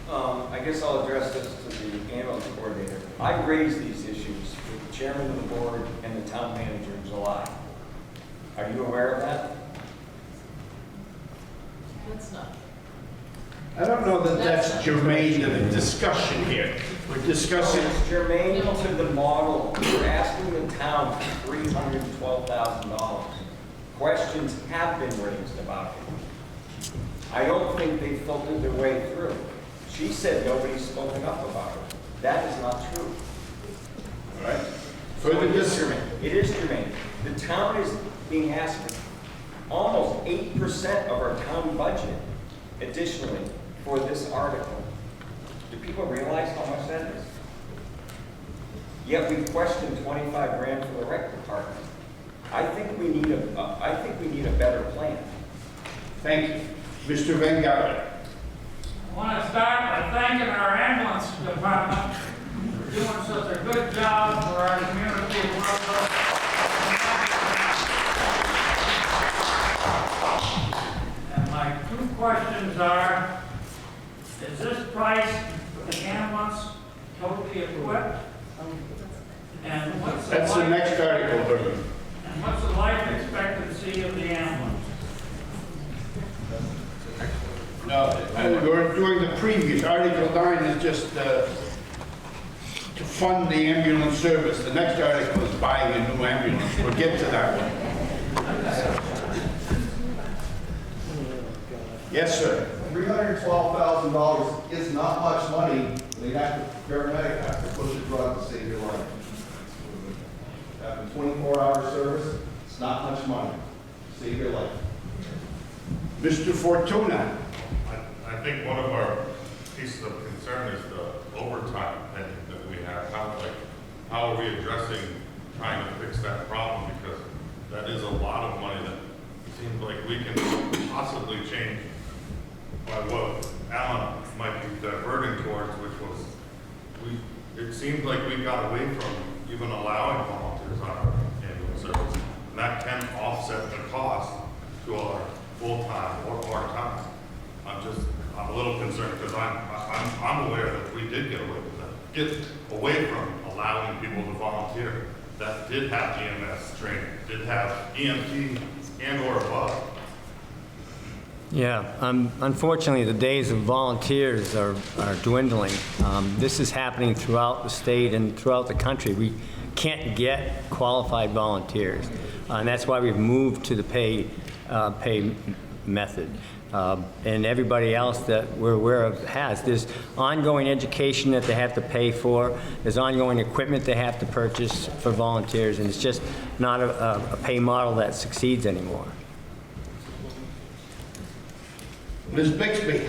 I guess I'll address this to the ambulance coordinator. I raised these issues with the chairman of the board and the town manager in July. Are you aware of that? That's not. I don't know that that's germane to the discussion here. We're discussing. It's germane to the model. We're asking the town for $312,000. Questions have been raised about it. I don't think they filtered their way through. She said nobody's spoken up about it. That is not true. All right. So it is germane. It is germane. The town is being asked for almost 8% of our town budget additionally for this article. Do people realize how much that is? Yet we question 25 grand for the rec department. I think we need a better plan. Thank you. Mr. Van Galen. I want to start by thanking our ambulance department for doing such a good job for our community of Ludlow. And my two questions are, is this price for the ambulance totally equipped? And what's That's the next article, Bergen. And what's the life expectancy of the ambulance? No, we're doing the previous. Article 9 is just to fund the ambulance service. The next article is buying a new ambulance. We'll get to that one. Yes, sir. $312,000 is not much money. Paramedic has to push a drug to save your life. After 24-hour service, it's not much money. Save your life. Mr. Fortuna. I think one of our pieces of concern is the overtime pay that we have. How are we addressing trying to fix that problem? Because that is a lot of money that seems like we can possibly change by what Alan might be diverting towards, which was, it seems like we got away from even allowing volunteers on our ambulance service. And that can offset the cost to our full-time or part-time. I'm a little concerned because I'm aware that we did get away with that. Get away from allowing people to volunteer that did have EMS training, did have EMT and or above. Yeah, unfortunately, the days of volunteers are dwindling. This is happening throughout the state and throughout the country. We can't get qualified volunteers, and that's why we've moved to the pay method. And everybody else that we're aware of has. There's ongoing education that they have to pay for. There's ongoing equipment they have to purchase for volunteers, and it's just not a pay model that succeeds anymore. Ms. Bixby.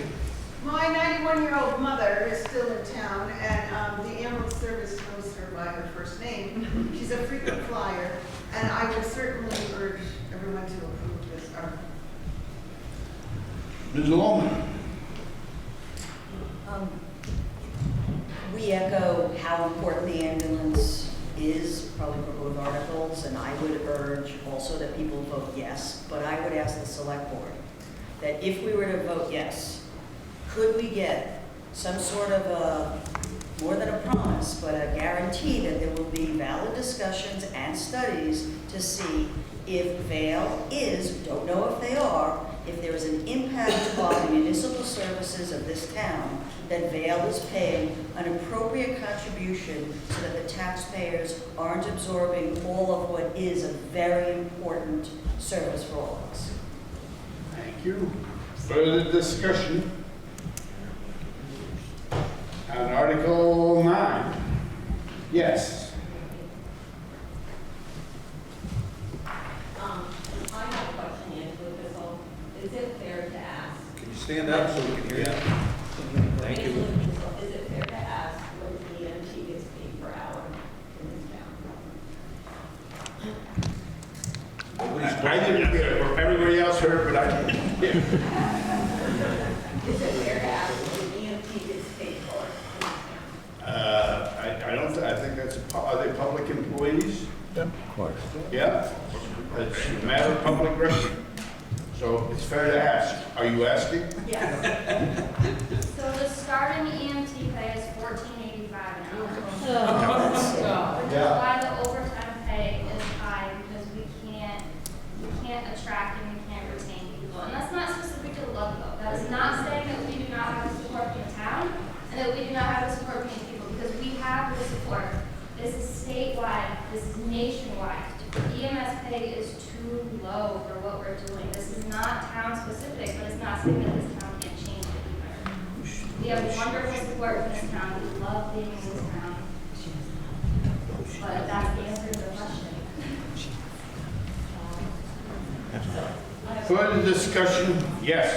My 91-year-old mother is still in town, and the ambulance service knows her by her first name. She's a frequent flyer, and I would certainly urge everyone to approve this article. Ms. Lohman. We echo how important the ambulance is, probably for both articles, and I would urge also that people vote yes, but I would ask the select board that if we were to vote yes, could we get some sort of a, more than a promise, but a guarantee that there will be valid discussions and studies to see if Vail is, don't know if they are, if there is an impact on the municipal services of this town, that Vail is paying an appropriate contribution so that the taxpayers aren't absorbing all of what is a very important service for all of us. Thank you. Further discussion on Article 9? Yes. I have a question, Angela Bissell. Is it fair to ask? Can you stand up so we can hear you? Thank you. Is it fair to ask what the EMT gets paid per hour in this town? I didn't hear it. Everybody else heard, but I didn't. Is it fair to ask if the EMT gets paid for it? I don't, I think that's, are they public employees? Of course. Yeah, it's a matter of public record. So it's fair to ask. Are you asking? Yes. So the starting EMT pay is $14.85 an hour. Which is why the overtime pay is high, because we can't attract and we can't retain people. And that's not specific to Ludlow. That is not saying that we do not have the support from the town and that we do not have the support from the people, because we have the support. This is statewide, this is nationwide. EMS pay is too low for what we're doing. This is not town specific, but it's not saying that this town can't change it either. We have wonderful support from this town. We love being in this town. But that's the answer to the question. Further discussion? Yes.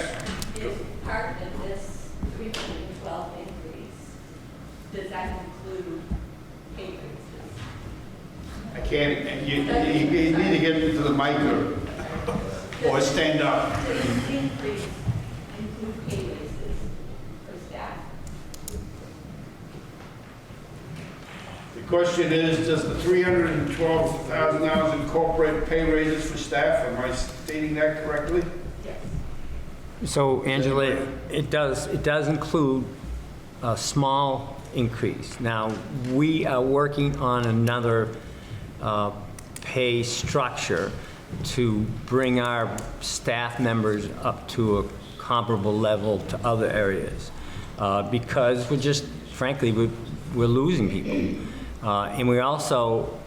Is part of this 312 increase, does that include pay raises? I can't, you need to get into the mic or stand up. Does the increase include pay raises for staff? The question is, does the $312,000 incorporate pay raises for staff? Am I stating that correctly? Yes. So Angela, it does include a small increase. Now, we are working on another pay structure to bring our staff members up to a comparable level to other areas. Because we're just, frankly, we're losing people. And we're also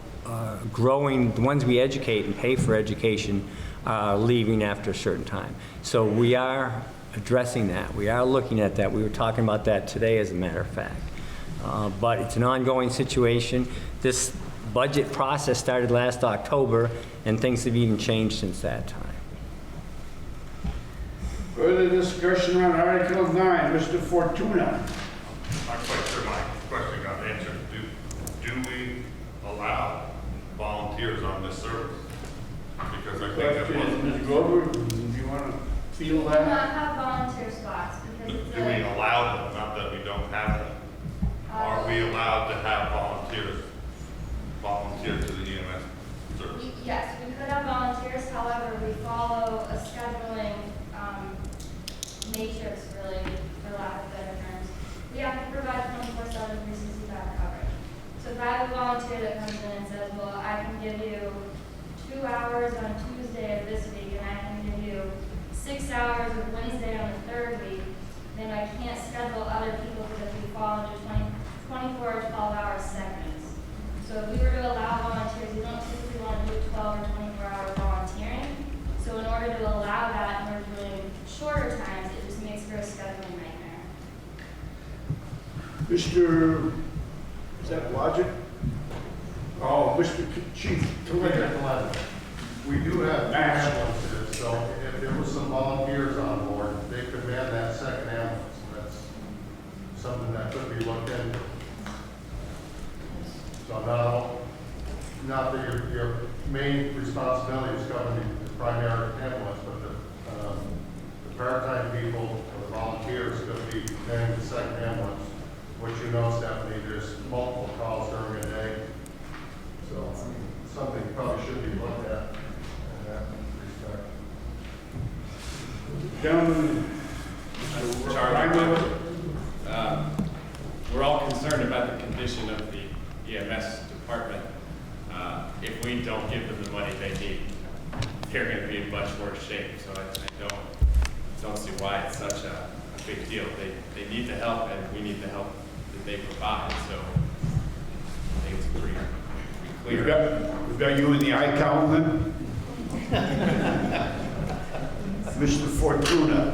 growing, the ones we educate and pay for education are leaving after a certain time. So we are addressing that. We are looking at that. We were talking about that today, as a matter of fact. But it's an ongoing situation. This budget process started last October, and things have even changed since that time. Further discussion on Article 9, Mr. Fortuna. I'm not quite sure my question got answered. Do we allow volunteers on this service? Because I think that Question, Ms. Grover, do you want to feel We do that? not have volunteer spots because it's do we allow them, not that we don't have them? Are we allowed to have volunteer to the EMS service? Yes, we could have volunteers, however, we follow a scheduling matrix, really, for lack of better terms. We have to provide 24/7 365 coverage. So if I have a volunteer that comes in and says, well, I can give you 2 hours on Tuesday of this week, and I can give you 6 hours of Wednesday on the third week, then I can't schedule other people because we fall into 24 or 12-hour segments. So if we were to allow volunteers, we don't typically want to do 12 or 24-hour volunteering. So in order to allow that, and we're doing shorter times, it just makes for a scheduling nightmare. Mr. Is that Logic? Oh, Mr. Chief. We do have two ambulances, so if there was some volunteers on board, they could man that second ambulance. That's something that could be looked into. So not that your main responsibility is covering the primary ambulance, but the part-time people or the volunteers could be manning the second ambulance, which you know, Stephanie, there's multiple calls during a day. So something probably should be looked at in that respect. Gentlemen, we're all concerned about the condition of the EMS department. If we don't give them the money they need, they're going to be in much worse shape. So I don't see why it's such a big deal. They need the help, and we need the help that they provide. So I think it's pretty clear. We've got you in the eye column then? Mr. Fortuna.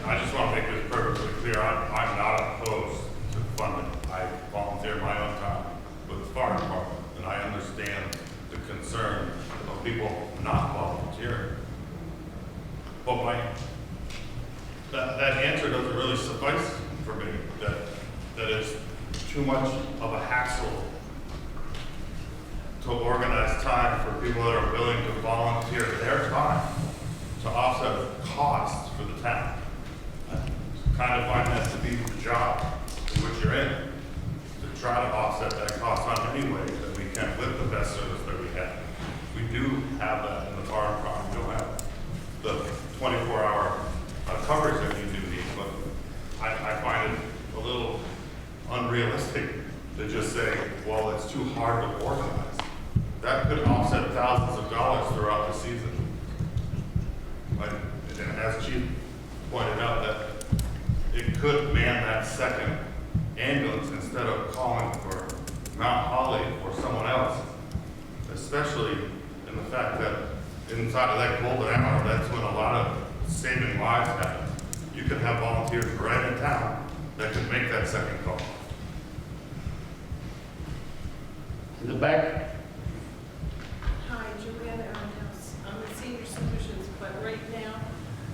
I just want to make this perfectly clear. I'm not opposed to funding. I volunteer my own time with the fire department, and I understand the concern of people not volunteering. But that answer doesn't really suffice for me. That it's too much of a hassle to organize time for people that are willing to volunteer their time to offset costs for the town. I kind of find that to be the job in which you're in, to try to offset that cost on any way that we can with the best service that we have. We do have that in the fire department. We don't have the 24-hour coverage that you do need, but I find it a little unrealistic to just say, well, it's too hard to organize. That could offset thousands of dollars throughout the season. But, and as Chief pointed out, that it could man that second ambulance instead of calling for Mount Holly or someone else, especially in the fact that inside of that golden hour, that's when a lot of saving lives happen. You can have volunteers right in town that could make that second call. In the back? Hi, Joanna House. I'm with Senior Solutions, but right now,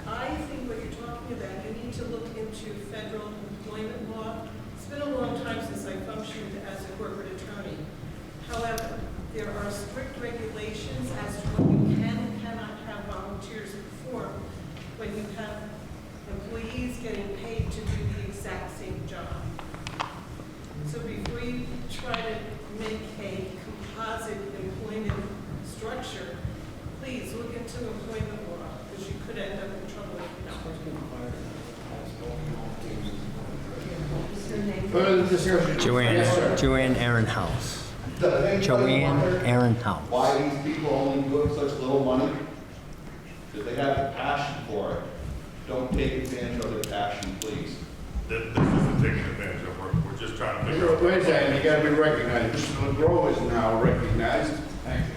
I think what you're talking about, you need to look into federal employment law. It's been a long time since I functioned as a corporate attorney. However, there are strict regulations as to what you can and cannot have volunteers perform when you have employees getting paid to do the exact same job. So before you try to make a composite employment structure, please look into employment law, because you could end up in trouble if you don't. Further discussion? Joanne Aaron House. Joanne Aaron House. Why these people only do it for such little money? If they have a passion for it, don't take advantage of their passion, please. This isn't taking advantage of it. We're just trying to figure out. Wait a second, you gotta be recognized. Mr. LeGros is now recognized. Thank you.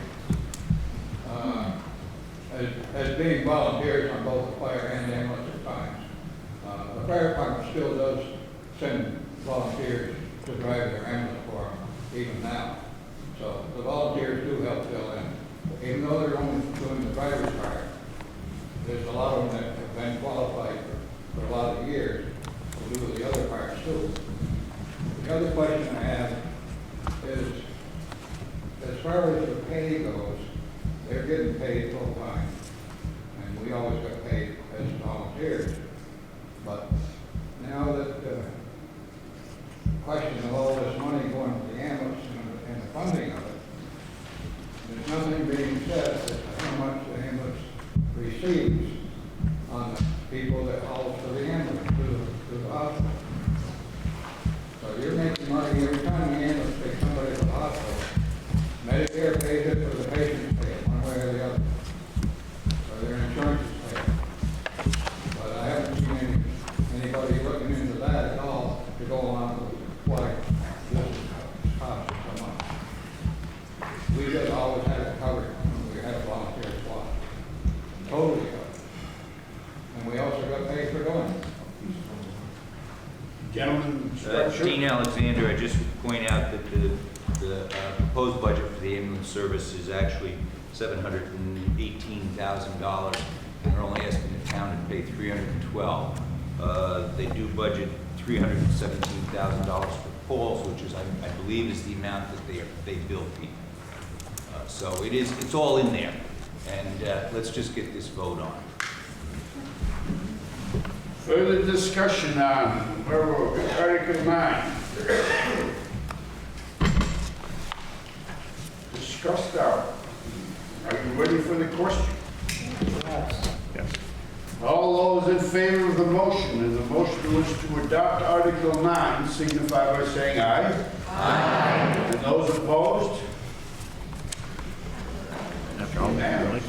As being volunteers on both the fire and ambulance at times, the fire department still does send volunteers to drive their ambulance for them, even now. So the volunteers do help fill in. Even though they're only doing the driver's part, there's a lot of them that have been qualified for a lot of years to do the other parts too. The other question I have is, as far as the pay goes, they're getting paid full time, and we always got paid as volunteers. But now that the question of all this money going to the ambulance and the funding of it, there's nothing being said as to how much the ambulance receives on the people that haul for the ambulance to the hospital. So you're making money every time the ambulance takes somebody to the hospital. Medicare pays it or the patients pay it, one way or the other. Or their insurance is paid. But I haven't seen anybody looking into that at all to go on with why this is costing so much. We just always had it covered when we had a volunteer squad. Totally covered. And we also got paid for doing it. Gentlemen, Dean Alexander, I just point out that the proposed budget for the ambulance service is actually $718,000, and we're only asking the town to pay $312,000. They do budget $317,000 for calls, which is, I believe, is the amount that they bill people. So it's all in there, and let's just get this vote on. Further discussion on where were we? Article 9. Discussed out. Are you ready for the question? Yes. All those in favor of the motion, and the motion was to adopt Article 9, signify by saying aye. Aye. And those opposed? Unanimous.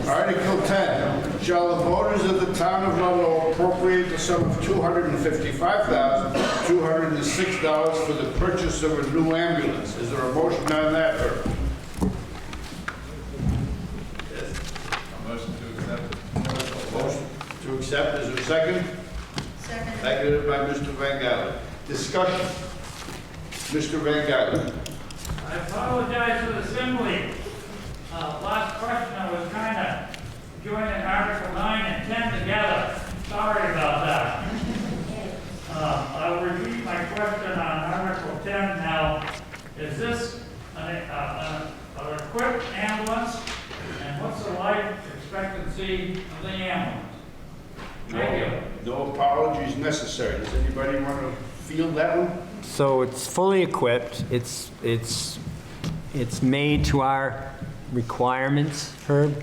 Article 10, shall the voters of the town of Ludlow appropriate the sum of $255,206 for the purchase of a new ambulance? Is there a motion on that, Herb? Yes. A motion to accept. Motion to accept, is there a second? Second. Seconded by Mr. Van Galen. Discussion. Mr. Van Galen. I apologize to the assembly. Last question, I was kind of joining Article 9 and 10 together. Sorry about that. ambulance, and what's the life expectancy of the ambulance? Thank you. No apologies necessary. Does anybody want to field that one? So it's fully equipped. It's made to our requirements, Herb,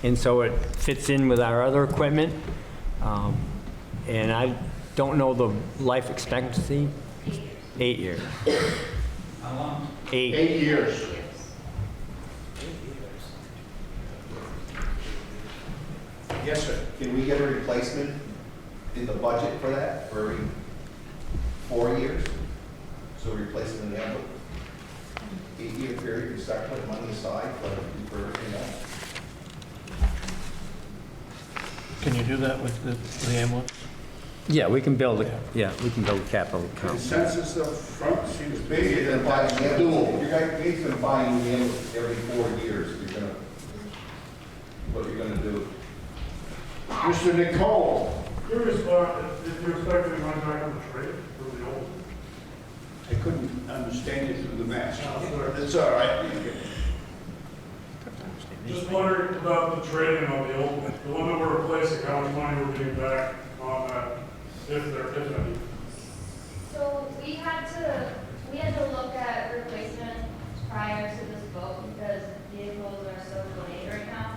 and so it fits in with our other equipment. And I don't know the life expectancy. 8 years. How long? 8 years. Yes, sir. Can we get a replacement in the budget for that, for every 4 years? So replacement in the ambulance? 8-year period, we start putting money aside for, you know. Can you do that with the ambulance? Yeah, we can build it. Yeah, we can build a capital account. Consensus up front seems Basically, bigger you're than gonna buy that's the ambulance, doable. you're basically buying the ambulance every 4 years, you're gonna, what you're gonna do. Mr. Nicole, Curious about if you're expecting to run back on the trade for the old. I couldn't understand you through the mask. No, sorry. It's all right. Just wondering about the trading on the old one, the one that we're replacing, how much money we're getting back on that, if any. So we had to look at replacement prior to this vote because vehicles are so delayed right now.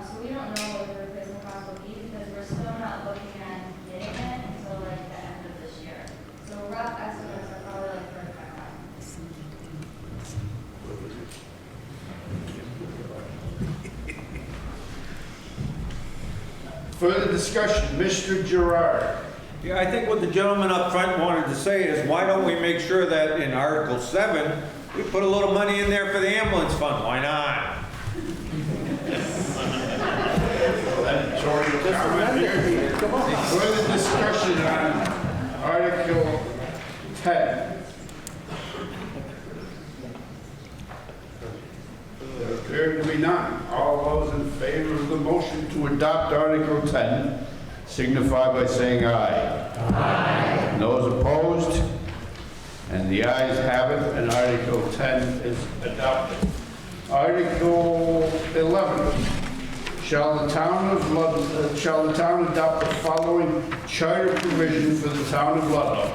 So we don't know what the replacement cost will be because we're still not looking at getting it until like the end of this year. So rough estimates are probably like $35,000. Further discussion, Mr. Gerard. Yeah, I think what the gentleman up front wanted to say is, why don't we make sure that in Article 7, we put a little money in there for the ambulance fund? Why not? Further discussion on Article 10. There appear to be none. All those in favor of the motion to adopt Article 10 signify by saying aye. Aye. Those opposed? And the ayes have it, and Article 10 is adopted. Article 11. Shall the town adopt the following charter provision for the town of Ludlow?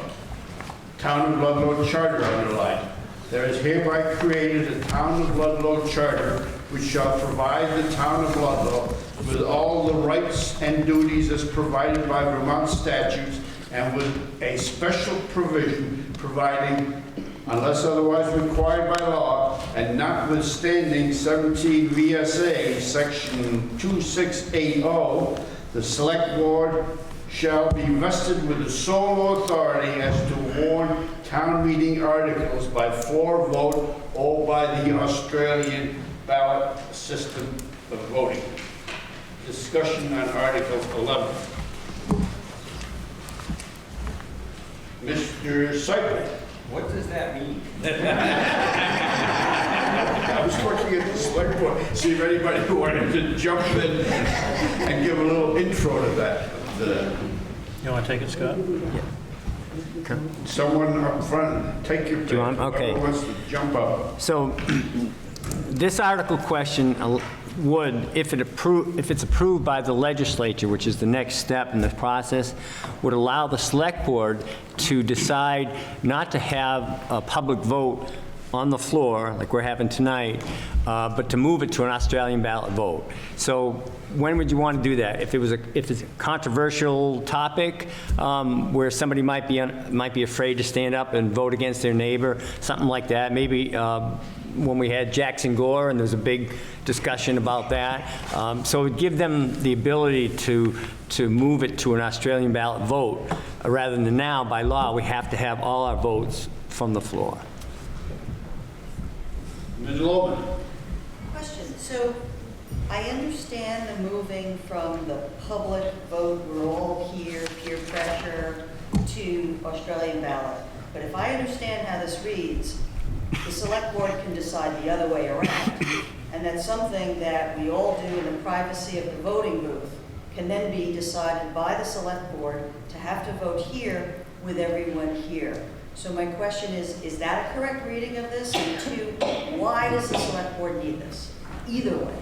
Town of Ludlow Charter underlined. There is hereby created a Town of Ludlow Charter which shall provide the Town of Ludlow with all the rights and duties as provided by Vermont statutes and with a special provision providing, unless otherwise required by law, and notwithstanding 17 VSA Section 2680, the Select Board shall be vested with the sole authority as to warn town meeting articles by 4 vote or by the Australian ballot system of voting. Discussion on Article 11. Mr. Seibert. What does that mean? I was working at the select board, see if anybody who wanted to jump in and give a little intro to that. You want to take it, Scott? Yeah. Someone up front, take your pick. Do you want? Okay. Whoever wants to jump up. So this article question would, if it's approved by the legislature, which is the next step in the process, would allow the select board to decide not to have a public vote on the floor, like we're having tonight, but to move it to an Australian ballot vote. So when would you want to do that? If it's a controversial topic where somebody might be afraid to stand up and vote against their neighbor, something like that. Maybe when we had Jackson Gore and there's a big discussion about that. So it would give them the ability to move it to an Australian ballot vote, rather than now, by law, we have to have all our votes from the floor. Ms. Logan. Question, so I understand the moving from the public vote, we're all here, peer pressure, to Australian ballot. But if I understand how this reads, the select board can decide the other way around. And that's something that we all do in the privacy of the voting booth, can then be decided by the select board to have to vote here with everyone here. So my question is that a correct reading of this? And two, why does the select board need this? Either way.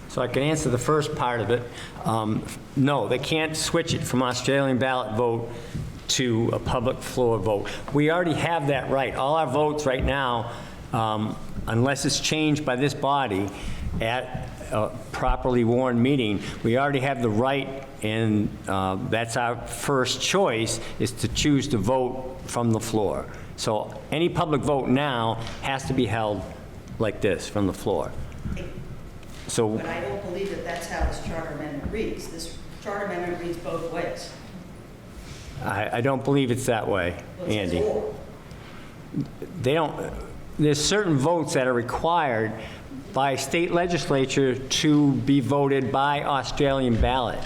So I can answer the first part of it. No, they can't switch it from Australian ballot vote to a public floor vote. We already have that right. All our votes right now, unless it's changed by this body at a properly warned meeting, we already have the right, and that's our first choice, is to choose to vote from the floor. So any public vote now has to be held like this, from the floor. So, But I don't believe that that's how this charter amendment reads. This charter amendment reads both ways. I don't believe it's that way, Well, it says Andy. or. They don't, there's certain votes that are required by state legislature to be voted by Australian ballot.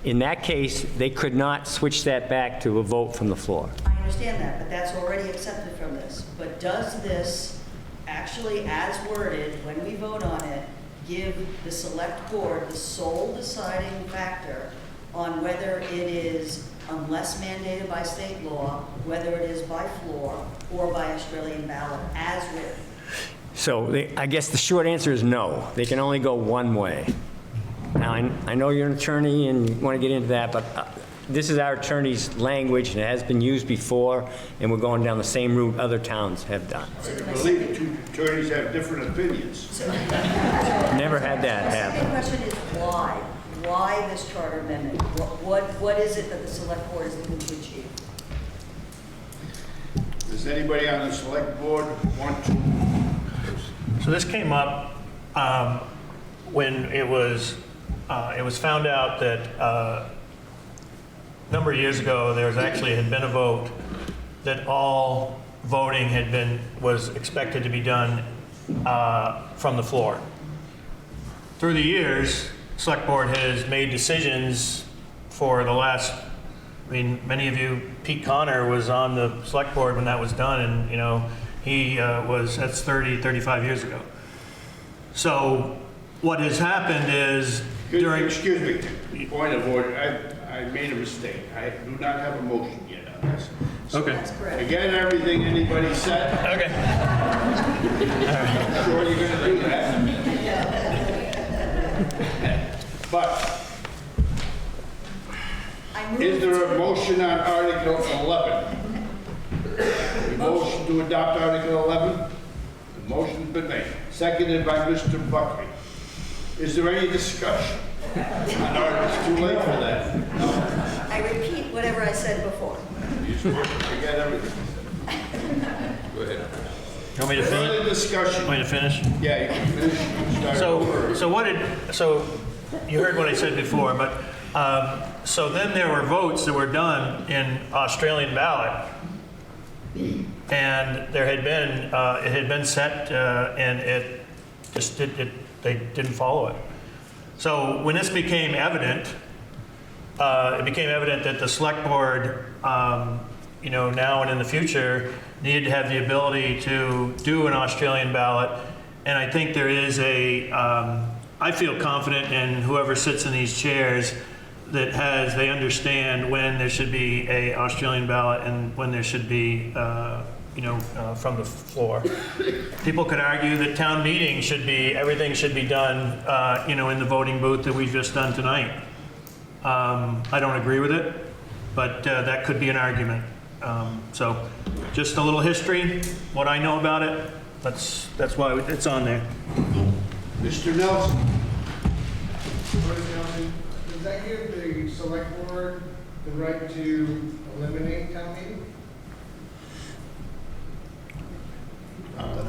In that case, they could not switch that back to a vote from the floor. I understand that, but that's already accepted from this. But does this actually, as worded, when we vote on it, give the select board the sole deciding factor on whether it is, unless mandated by state law, whether it is by floor or by Australian ballot, as written? So I guess the short answer is no. They can only go one way. Now, I know you're an attorney and you want to get into that, but this is our attorney's language, and it has been used before, and we're going down the same route other towns have done. I believe the two attorneys have different opinions. Never had that The happen. second question is why? Why this charter amendment? What is it that the select board is looking to achieve? Does anybody on the select board want to? So this came up when it was found out that a number of years ago there had been a vote that all voting was expected to be done from the floor. Through the years, select board has made decisions for the last, many of you, Pete Connor was on the select board when that was done, and that's 30, 35 years ago. So what has happened is Excuse me, point of order, I made a mistake. I do not have a motion yet on this. Okay. That's correct. Again, everything anybody said. Okay. I'm sure you're gonna do that. But is there a motion on Article 11? A motion to adopt Article 11? The motion's been made, seconded by Mr. Buckley. Is there any discussion? It's too late for that. No. I repeat whatever I said before. You forget everything. Go ahead. You want me to finish? Further discussion. Want me to finish? Yeah, you can finish. You can start over. So you heard what I said before, but so then there were votes that were done in Australian ballot, and there had been it had been set, and it just they didn't follow it. So when this became evident, it became evident that the select board, now and in the future, needed to have the ability to do an Australian ballot. And I think there is I feel confident in whoever sits in these chairs that they understand when there should be a Australian ballot and when there should be, from the floor. People could argue that town meeting everything should be done, in the voting booth that we've just done tonight. I don't agree with it, but that could be an argument. So just a little history, what I know about it, that's why it's on there. Mr. Nelson. Does that give the select board the right to eliminate town meeting?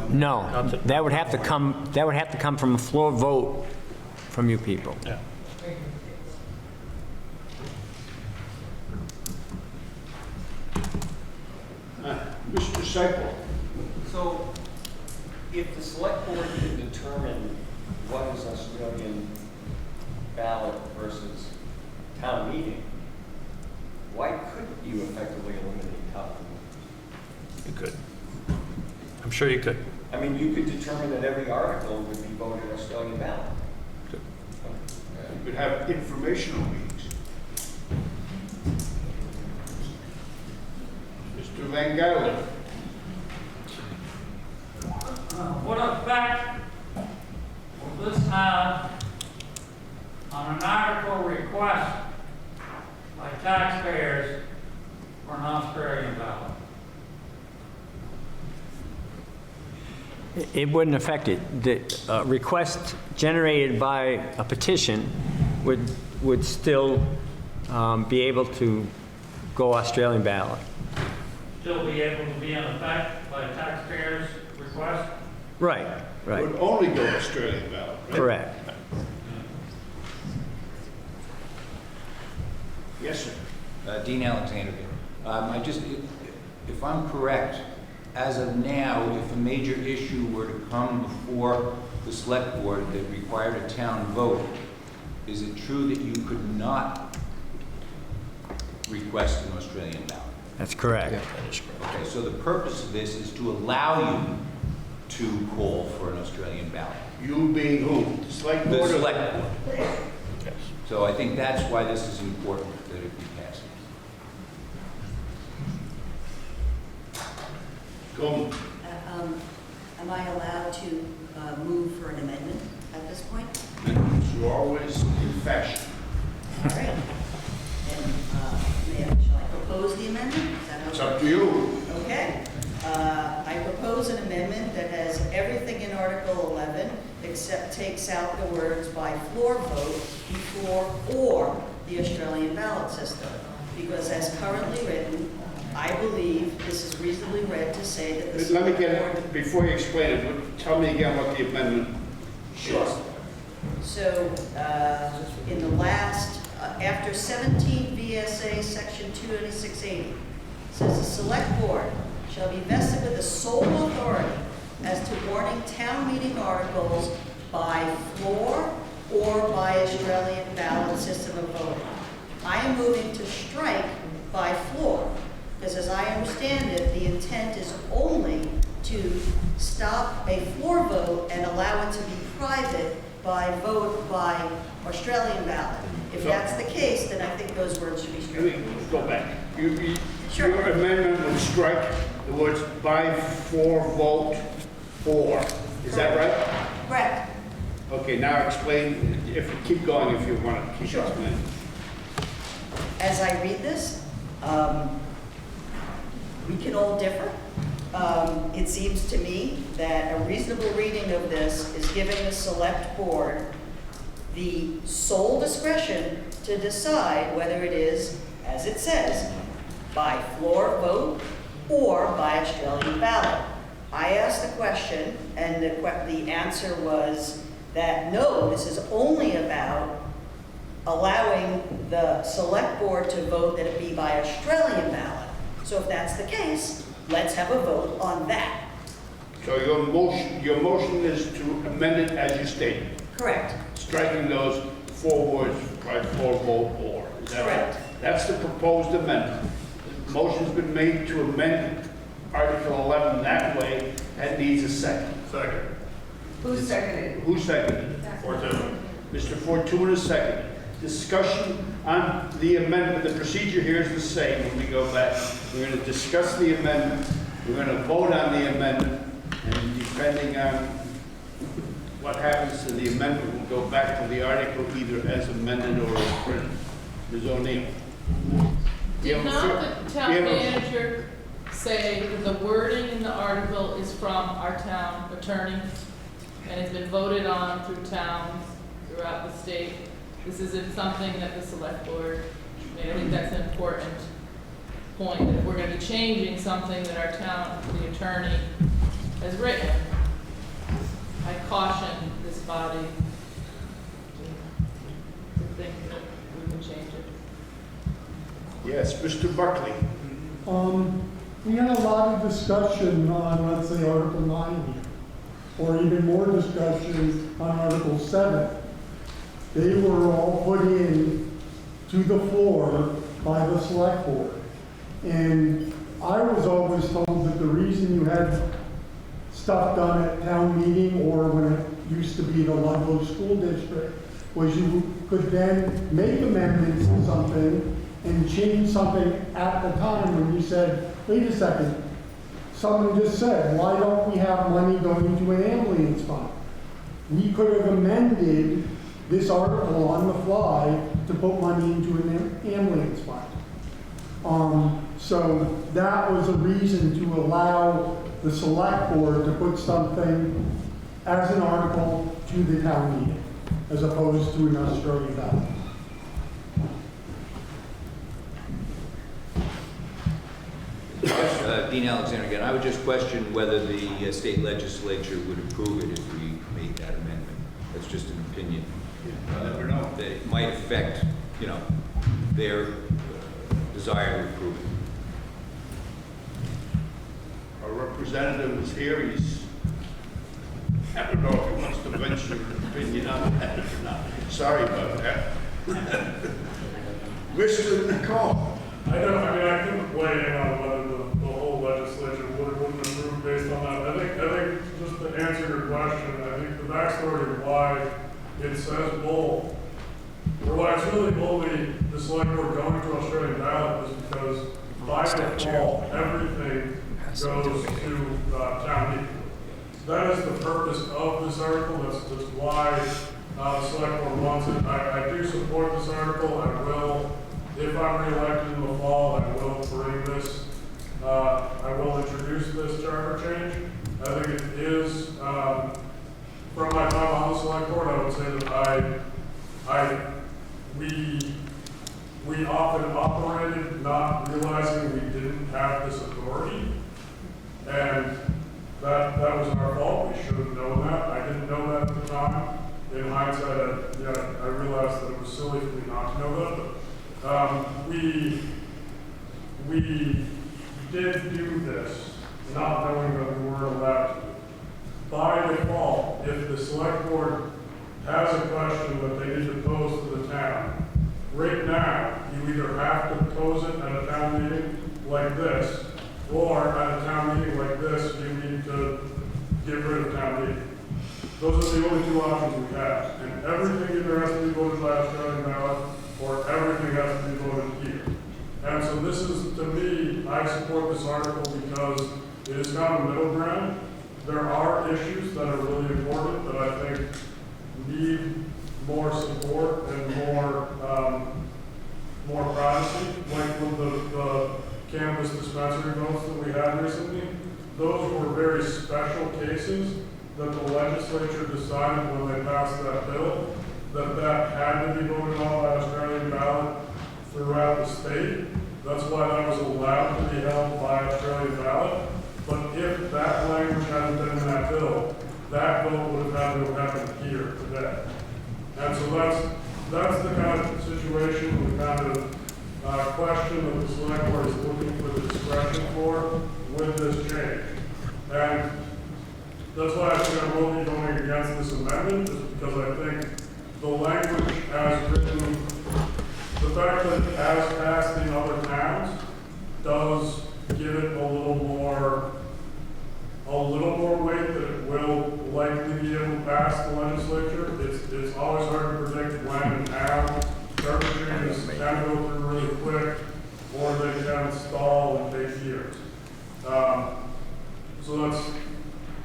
No, that would have to come from a floor vote from you people. Yeah. Mr. Seipel. So, if the select board can determine what is Australian ballot versus town meeting, why couldn't you effectively eliminate town meeting? You could. I'm sure you could. I mean, you could determine that every article would be voted Australian ballot. You could have informational meetings. Mr. Van Galen. What effect will this have on an article request by taxpayers for an Australian ballot? It wouldn't affect it. The request generated by a petition would still be able to go Australian ballot. Still be able to be in effect by taxpayers' request? Right, right. Would only go Australian ballot, right? Correct. Yes, sir. Dean Alexander here. If I'm correct, as of now, if a major issue were to come before the select board that required a town vote, is it true that you could not request an Australian ballot? That's correct. Okay, so the purpose of this is to allow you to call for an Australian ballot. You being who? The select The board? select board. So I think that's why this is important, that it be passed. Go. Am I allowed to move for an amendment at this point? You're always in fashion. All right. And shall I propose the amendment? Is that It's okay? up to you. Okay. I propose an amendment that has everything in Article 11 except takes out the words by floor vote before or the Australian ballot system. Because as currently written, I believe this is reasonably read to say that the Let me select get board- it, before you explain it, tell me again what the amendment is. So, in the last, after 17 VSA Section 28680, says the select board shall be vested with the sole authority as to warning town meeting articles by floor or by Australian ballot system of voting. I am moving to strike by floor, because as I understand it, the intent is only to stop a floor vote and allow it to be private by vote by Australian ballot. If that's the case, then I think those words should be Let me stricken. go back. Sure. Your amendment would strike the words by, for, vote, for. Is that right? Correct. Okay, now explain, keep going if you want to keep explaining. As I read this, we can all differ. It seems to me that a reasonable reading of this is giving the select board the sole discretion to decide whether it is, as it says, by floor vote or by Australian ballot. I asked the question, and the answer was that no, this is only about allowing the select board to vote that it be by Australian ballot. So if that's the case, let's have a vote on that. So your motion is to amend it as you stated, Correct. striking those four words by, for, vote, or. Is that Correct. right? That's the proposed amendment. The motion's been made to amend Article 11 that way. That needs a second. Second. Who seconded? Who seconded? Fortuna. Mr. Fortuna seconded. Discussion on the amendment. The procedure here is the same when we go back. We're going to discuss the amendment. We're going to vote on the amendment. And depending on what happens to the amendment, we'll go back to the article either as amended or as printed. Ms. O'Neill. Did not the town manager say that the wording in the article is from our town attorney and has been voted on through towns throughout the state? This isn't something that the select board made. I think that's an important point, that if we're going to be changing something that our town, the attorney, has written, I caution this body to think that we can change it. Yes, Mr. Buckley. We had a lot of discussion on, let's say, Article 9 here, or even more discussion on Article 7. They were all put in to the floor by the select board. And I was always told that the reason you had stuff done at town meeting or when it used to be the Ludlow School District was you could then make amendments to something and change something at the time when you said, wait a second. Someone just said, why don't we have money going into an ambulance fund? We could have amended this article on the fly to put money into an ambulance fund. So that was a reason to allow the select board to put something as an article to the town meeting, as opposed to an Australian ballot. Dean Alexander again. I would just question whether the state legislature would approve it if we made that amendment. That's just an opinion. Never know. That it might affect, you know, their desire to approve it. Our representative is here. I don't know if he wants to venture an opinion on that or not. Sorry about that. Mr. Nicole. I couldn't weigh in on whether the whole legislature would or wouldn't approve based on that. I think just to answer your question, I think the backstory of why it says bold, or why it's really only the select board going to Australian ballot is because by default, everything goes to town meeting. That is the purpose of this article. That's why the select board wants it. I do support this article. I will. If I'm reelected in the fall, I will bring this, I will introduce this charter change. I think it is, from my time on the select board, I would say that we often operated not realizing we didn't have this authority. And that was our fault. We should have known that. I didn't know that at the time. In hindsight, I realized that it was silly for me not to know that. But, we did do this, not knowing that we weren't allowed to. By default, if the select board has a question that they need to pose to the town, right now, you either have to pose it at a town meeting like this, or at a town meeting like this, you need to get rid of town meeting. Those are the only two options we have. And everything either has to be voted by Australian ballot, or everything has to be voted here. And so this is, to me, I support this article because it is kind of middle ground. There are issues that are really important that I think need more support and more privacy, like with the cannabis dispensary votes that we had recently. Those were very special cases that the legislature decided when they passed that bill that had to be voted on by Australian ballot throughout the state. That's why that was allowed to be held by Australian ballot. But if that language hadn't been in that bill, that vote would have had to have happened here today. And so that's the kind of situation, the kind of question that the select board is looking for the discretion for with this change. And that's why I think I will be going against this amendment, just because I think the language as written, the fact that it has passed in other towns does give it a little more weight that it will likely be able to pass the legislature. It's always hard to predict when and how. Charter changes can go through really quick, or they can stall and take years. So that's,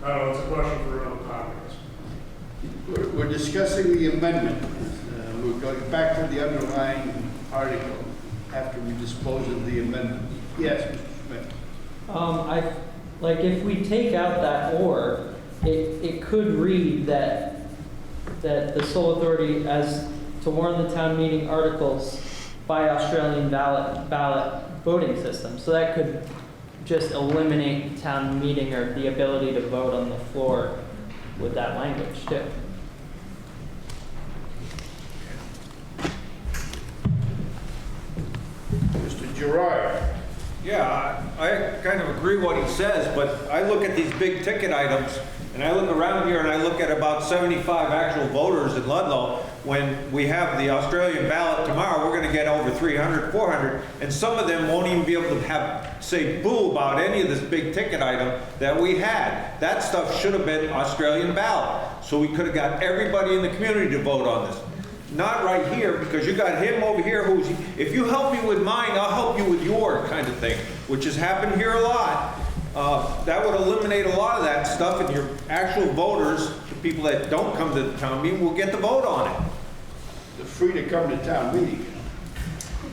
I don't know, it's a question for another time, I guess. We're discussing the amendment. We're going back to the underlying article after we dispose of the amendment. Yes, Mr. Smith. Like if we take out that or, it could read that the sole authority as to warn the town meeting articles by Australian ballot voting system. So that could just eliminate town meeting or the ability to vote on the floor with that language too. Mr. Gerard. Yeah, I kind of agree what he says, but I look at these big ticket items, and I look around here and I look at about 75 actual voters in Ludlow. When we have the Australian ballot tomorrow, we're going to get over 300, 400, and some of them won't even be able to say boo about any of this big ticket item that we had. That stuff should have been Australian ballot, so we could have got everybody in the community to vote on this. Not right here, because you got him over here who's, if you help me with mine, I'll help you with yours kind of thing. which has happened here a lot, that would eliminate a lot of that stuff, and your actual voters, the people that don't come to the town meeting, will get the vote on it. They're free to come to town meeting.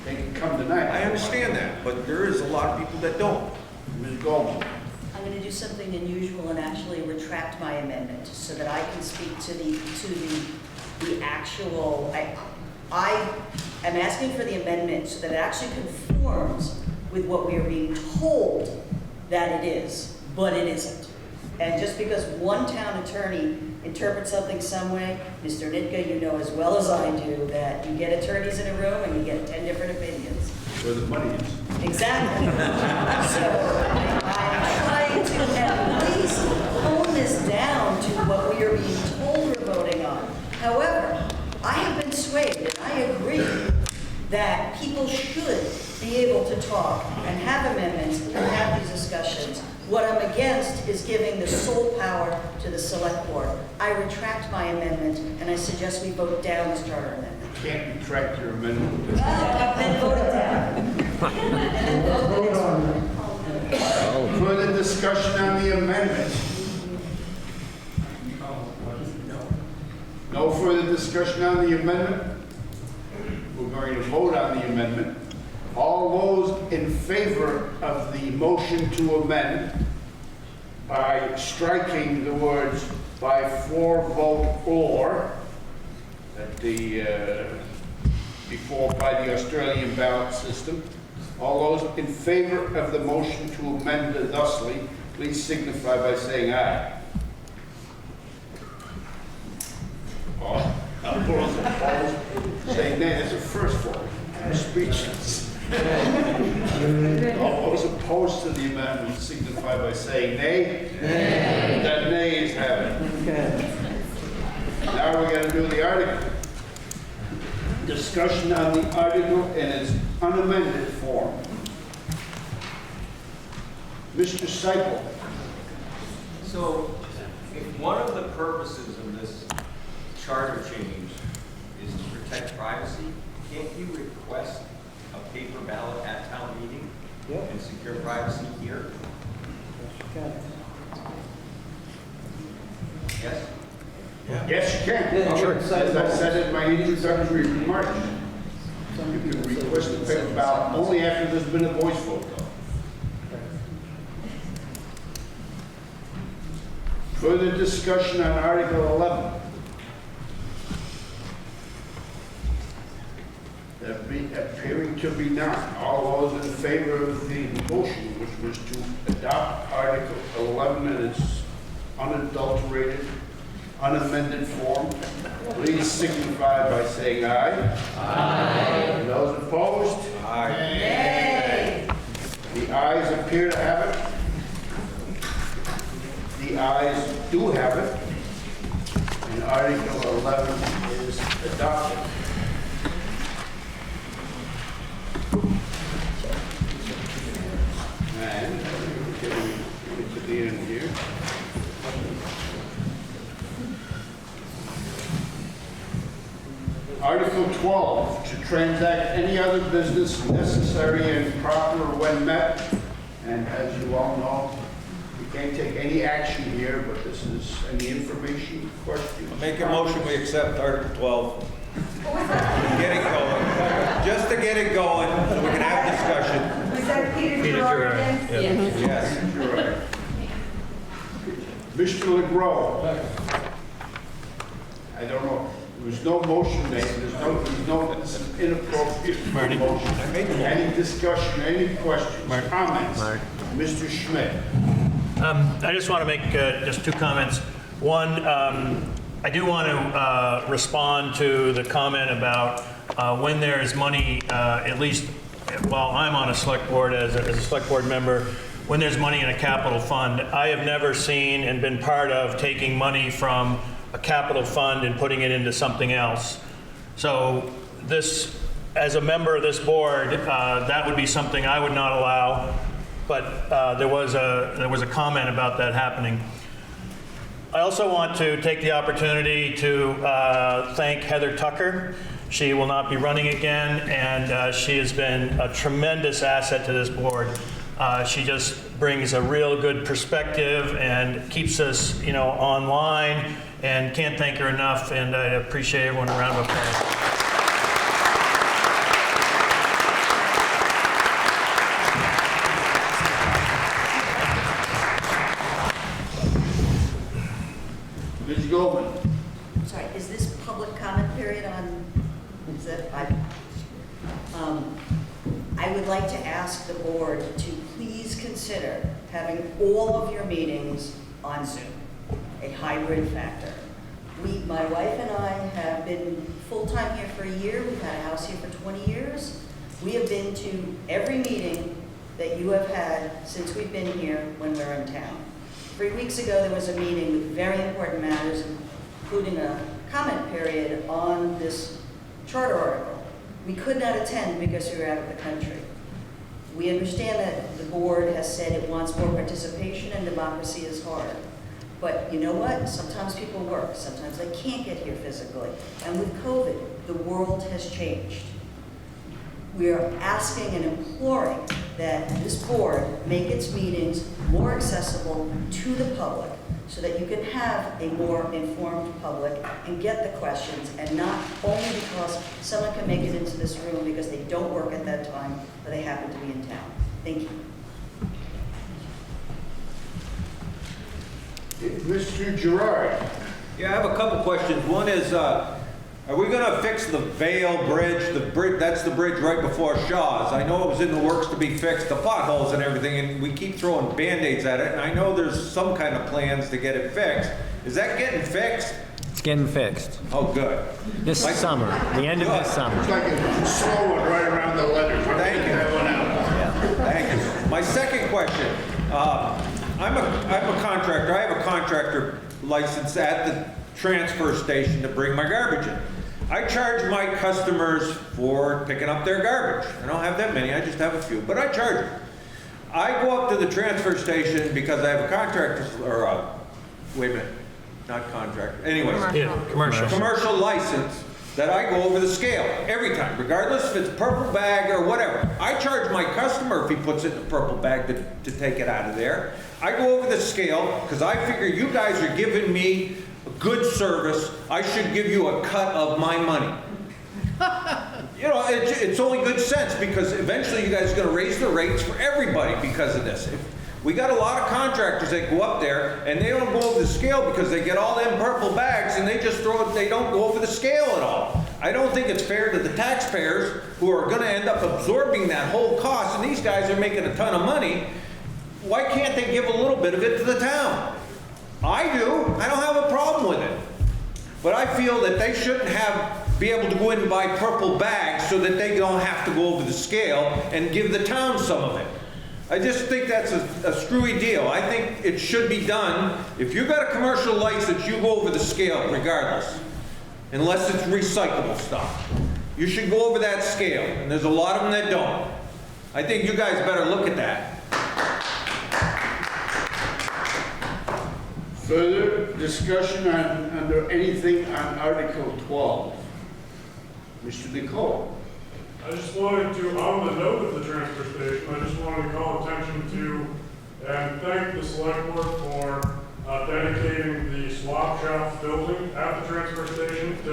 They can come tonight. I understand that, but there is a lot of people that don't. Ms. Goldman. I'm going to do something unusual and actually retract my amendment so that I can speak to the actual, I am asking for the amendment so that it actually conforms with what we are being told that it is, but it isn't. And just because one town attorney interprets something some way, Mr. Nitka, you know as well as I do that you get attorneys in a room and you get 10 different opinions. Where the money is. Exactly. So I'm trying to at least hone this down to what we are being told we're voting on. However, I have been swayed, and I agree that people should be able to talk and have amendments and have these discussions. What I'm against is giving the sole power to the select board. I retract my amendment, and I suggest we vote down this charter amendment. You can't retract your amendment. Then vote it down. And then vote the next one. Further discussion on the amendment? No further discussion on the amendment? We're going to vote on the amendment. All those in favor of the motion to amend by striking the words by floor vote or at the before by the Australian ballot system. All those in favor of the motion to amend thusly, please signify by saying aye. All those opposed, say nay. That's a first for me. I'm speechless. All those opposed to the amendment signify by saying nay. Nay. That nay is have it. Okay. Now we're going to do the article. Discussion on the article in its unamended form. Mr. Seipel. So, if one of the purposes of this charter change is to protect privacy, can't you request a paper ballot at town meeting and secure privacy here? Yes? Yes, you can. Sure. As I said in my introductory remarks, you can request a paper ballot only after there's been a voice vote. Further discussion on Article 11. Appearing to be none. All those in favor of the motion, which was to adopt Article 11 in its unadulterated, unamended form, please signify by saying aye. Aye. And those opposed? Aye. Nay. The ayes appear to have it. The ayes do have it. And Article 11 is adopted. And getting to the end here. Article 12, to transact any other business necessary and proper when met. And as you all know, we can't take any action here, but this is any information, questions? Make a motion, we accept Article 12. Get it going. Just to get it going, so we can have discussion. Was that Peter Gerard again? Yes. Gerard. Mr. LeGros. I don't know. There was no motion made. There's no this is inappropriate motion. Any discussion, any questions, comments? Mr. Schmidt. I just want to make just two comments. One, I do want to respond to the comment about when there is money, at least while I'm on a select board as a select board member, when there's money in a capital fund. I have never seen and been part of taking money from a capital fund and putting it into something else. So this, as a member of this board, that would be something I would not allow. But there was a comment about that happening. I also want to take the opportunity to thank Heather Tucker. She will not be running again, and she has been a tremendous asset to this board. She just brings a real good perspective and keeps us, online, and can't thank her enough, and I appreciate everyone. A round of applause. Ms. Goldman. Sorry, is this public comment period on, is that, I would like to ask the board to please consider having all of your meetings on Zoom, a hybrid factor. My wife and I have been full-time here for a year. We've had a house here for 20 years. We have been to every meeting that you have had since we've been here when we're in town. 3 weeks ago, there was a meeting with very important matters, including a comment period on this charter article. We could not attend because we were out of the country. We understand that the board has said it wants more participation and democracy is hard. But you know what? Sometimes people work. Sometimes they can't get here physically. And with COVID, the world has changed. We are asking and imploring that this board make its meetings more accessible to the public so that you can have a more informed public and get the questions, and not only because someone can make it into this room because they don't work at that time or they happen to be in town. Thank you. Mr. Gerard. Yeah, I have a couple questions. One is, are we gonna fix the Vale Bridge? That's the bridge right before Shaw's. I know it was in the works to be fixed, the potholes and everything, and we keep throwing Band-Aids at it, and I know there's some kind of plans to get it fixed. Is that getting fixed? It's getting fixed. Oh, good. This summer, the end of this summer. It's like a slow one right around the letters. Thank you. That one out. Thank you. My second question, I'm a contractor. I have a contractor license at the transfer station to bring my garbage in. I charge my customers for picking up their garbage. I don't have that many, I just have a few, but I charge them. I go up to the transfer station because I have a contractor, or wait a minute, not contractor, anyways. Yeah, commercial. Commercial license that I go over the scale every time, regardless if it's purple bag or whatever. I charge my customer if he puts it in a purple bag to take it out of there. I go over the scale because I figure you guys are giving me a good service. I should give you a cut of my money. You know, it's only good sense because eventually you guys are going to raise the rates for everybody because of this. We got a lot of contractors that go up there and they don't go over the scale because they get all them purple bags and they just throw it, they don't go over the scale at all. I don't think it's fair to the taxpayers who are going to end up absorbing that whole cost, and these guys are making a ton of money. Why can't they give a little bit of it to the town? I do. I don't have a problem with it. But I feel that they shouldn't be able to go in and buy purple bags so that they don't have to go over the scale and give the town some of it. I just think that's a screwy deal. I think it should be done. If you've got a commercial license, you go over the scale regardless, unless it's recyclable stuff. You should go over that scale, and there's a lot of them that don't. I think you guys better look at that. Further discussion under anything on Article 12? Mr. Nicole. I just wanted to, on the note of the transfer station, I just wanted to call attention to and thank the select board for dedicating the swap shop building at the transfer station to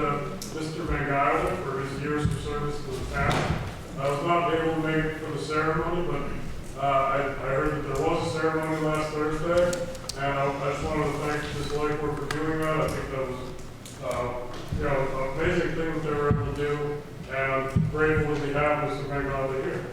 Mr. Van Gavel for his years of service to the town. I was not able to make it for the ceremony, but I heard that there was a ceremony last Thursday, and I just wanted to thank the select board for doing that. I think that was an amazing thing that they were able to do. And I'm grateful that we have Mr. Van Gavel here.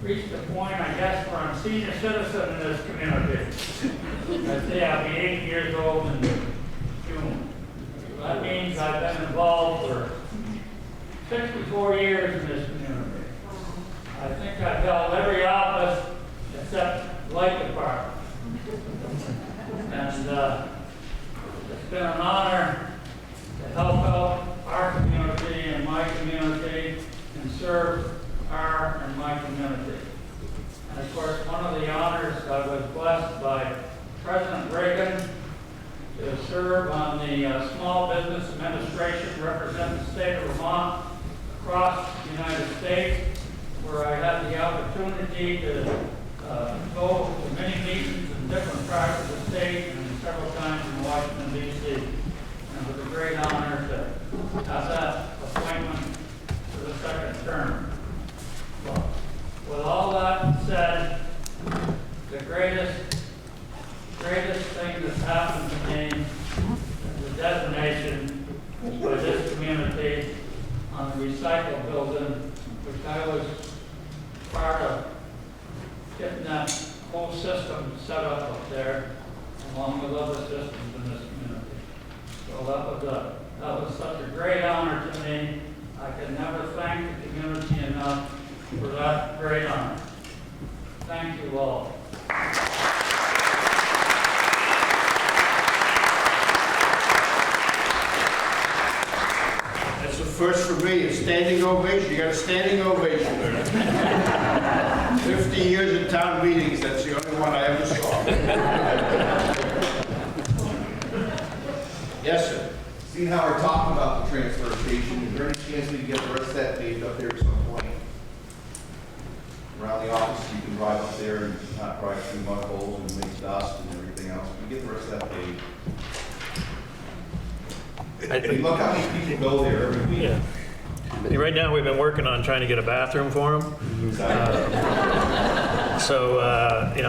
Reached the point, I guess, where I'm senior citizen in this community. I say I'll be 8 years old in June. That means I've been involved for 64 years in this community. I think I've held every office except light department. And it's been an honor to help out our community and my community and serve our and my community. And of course, one of the honors I was blessed by President Reagan to serve on the Small Business Administration, represent the state of Vermont across the United States, where I had the opportunity to go to many meetings in different parts of the state and several times in Washington, D.C. And it was a great honor to have that appointment for the second term. Well, with all that said, the greatest thing that's happened to me is the designation by this community on the recycle building, which I was part of getting that whole system set up there, along with other systems in this community. So that was such a great honor to me. I can never thank the community enough for that great honor. Thank you all. That's the first for me, a standing ovation. You got a standing ovation there. 50 years in town meetings, that's the only one I ever saw. Yes, sir. Seeing how we're talking about the transfer station, is there any chance we can get the rest of that paved up there at some point? Around the office, you can drive up there and not drive through mud holes and make dust and everything else. We get the rest of that paved. I mean, look how many people go there every week. Yeah. Right now, we've been working on trying to get a bathroom for them.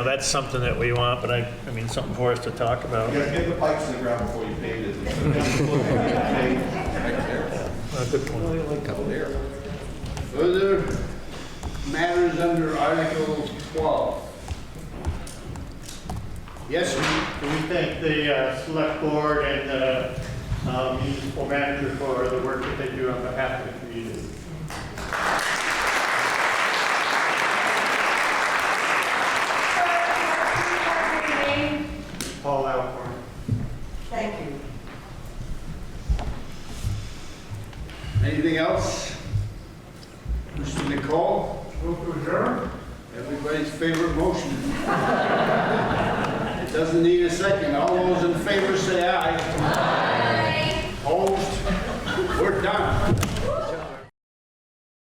That's something that we want, but I mean, something for us to talk about. You gotta get the pipes in the ground before you pave it. Good point. Couple there. Further matters under Article 12. Yes, sir. We thank the select board and the municipal manager for the work that they do on behalf of the community. Paul Alcorn. Thank you. Anything else? Mr. Nicole? Move to adjourn? Everybody's favorite motion. It doesn't need a second. All those in favor say aye.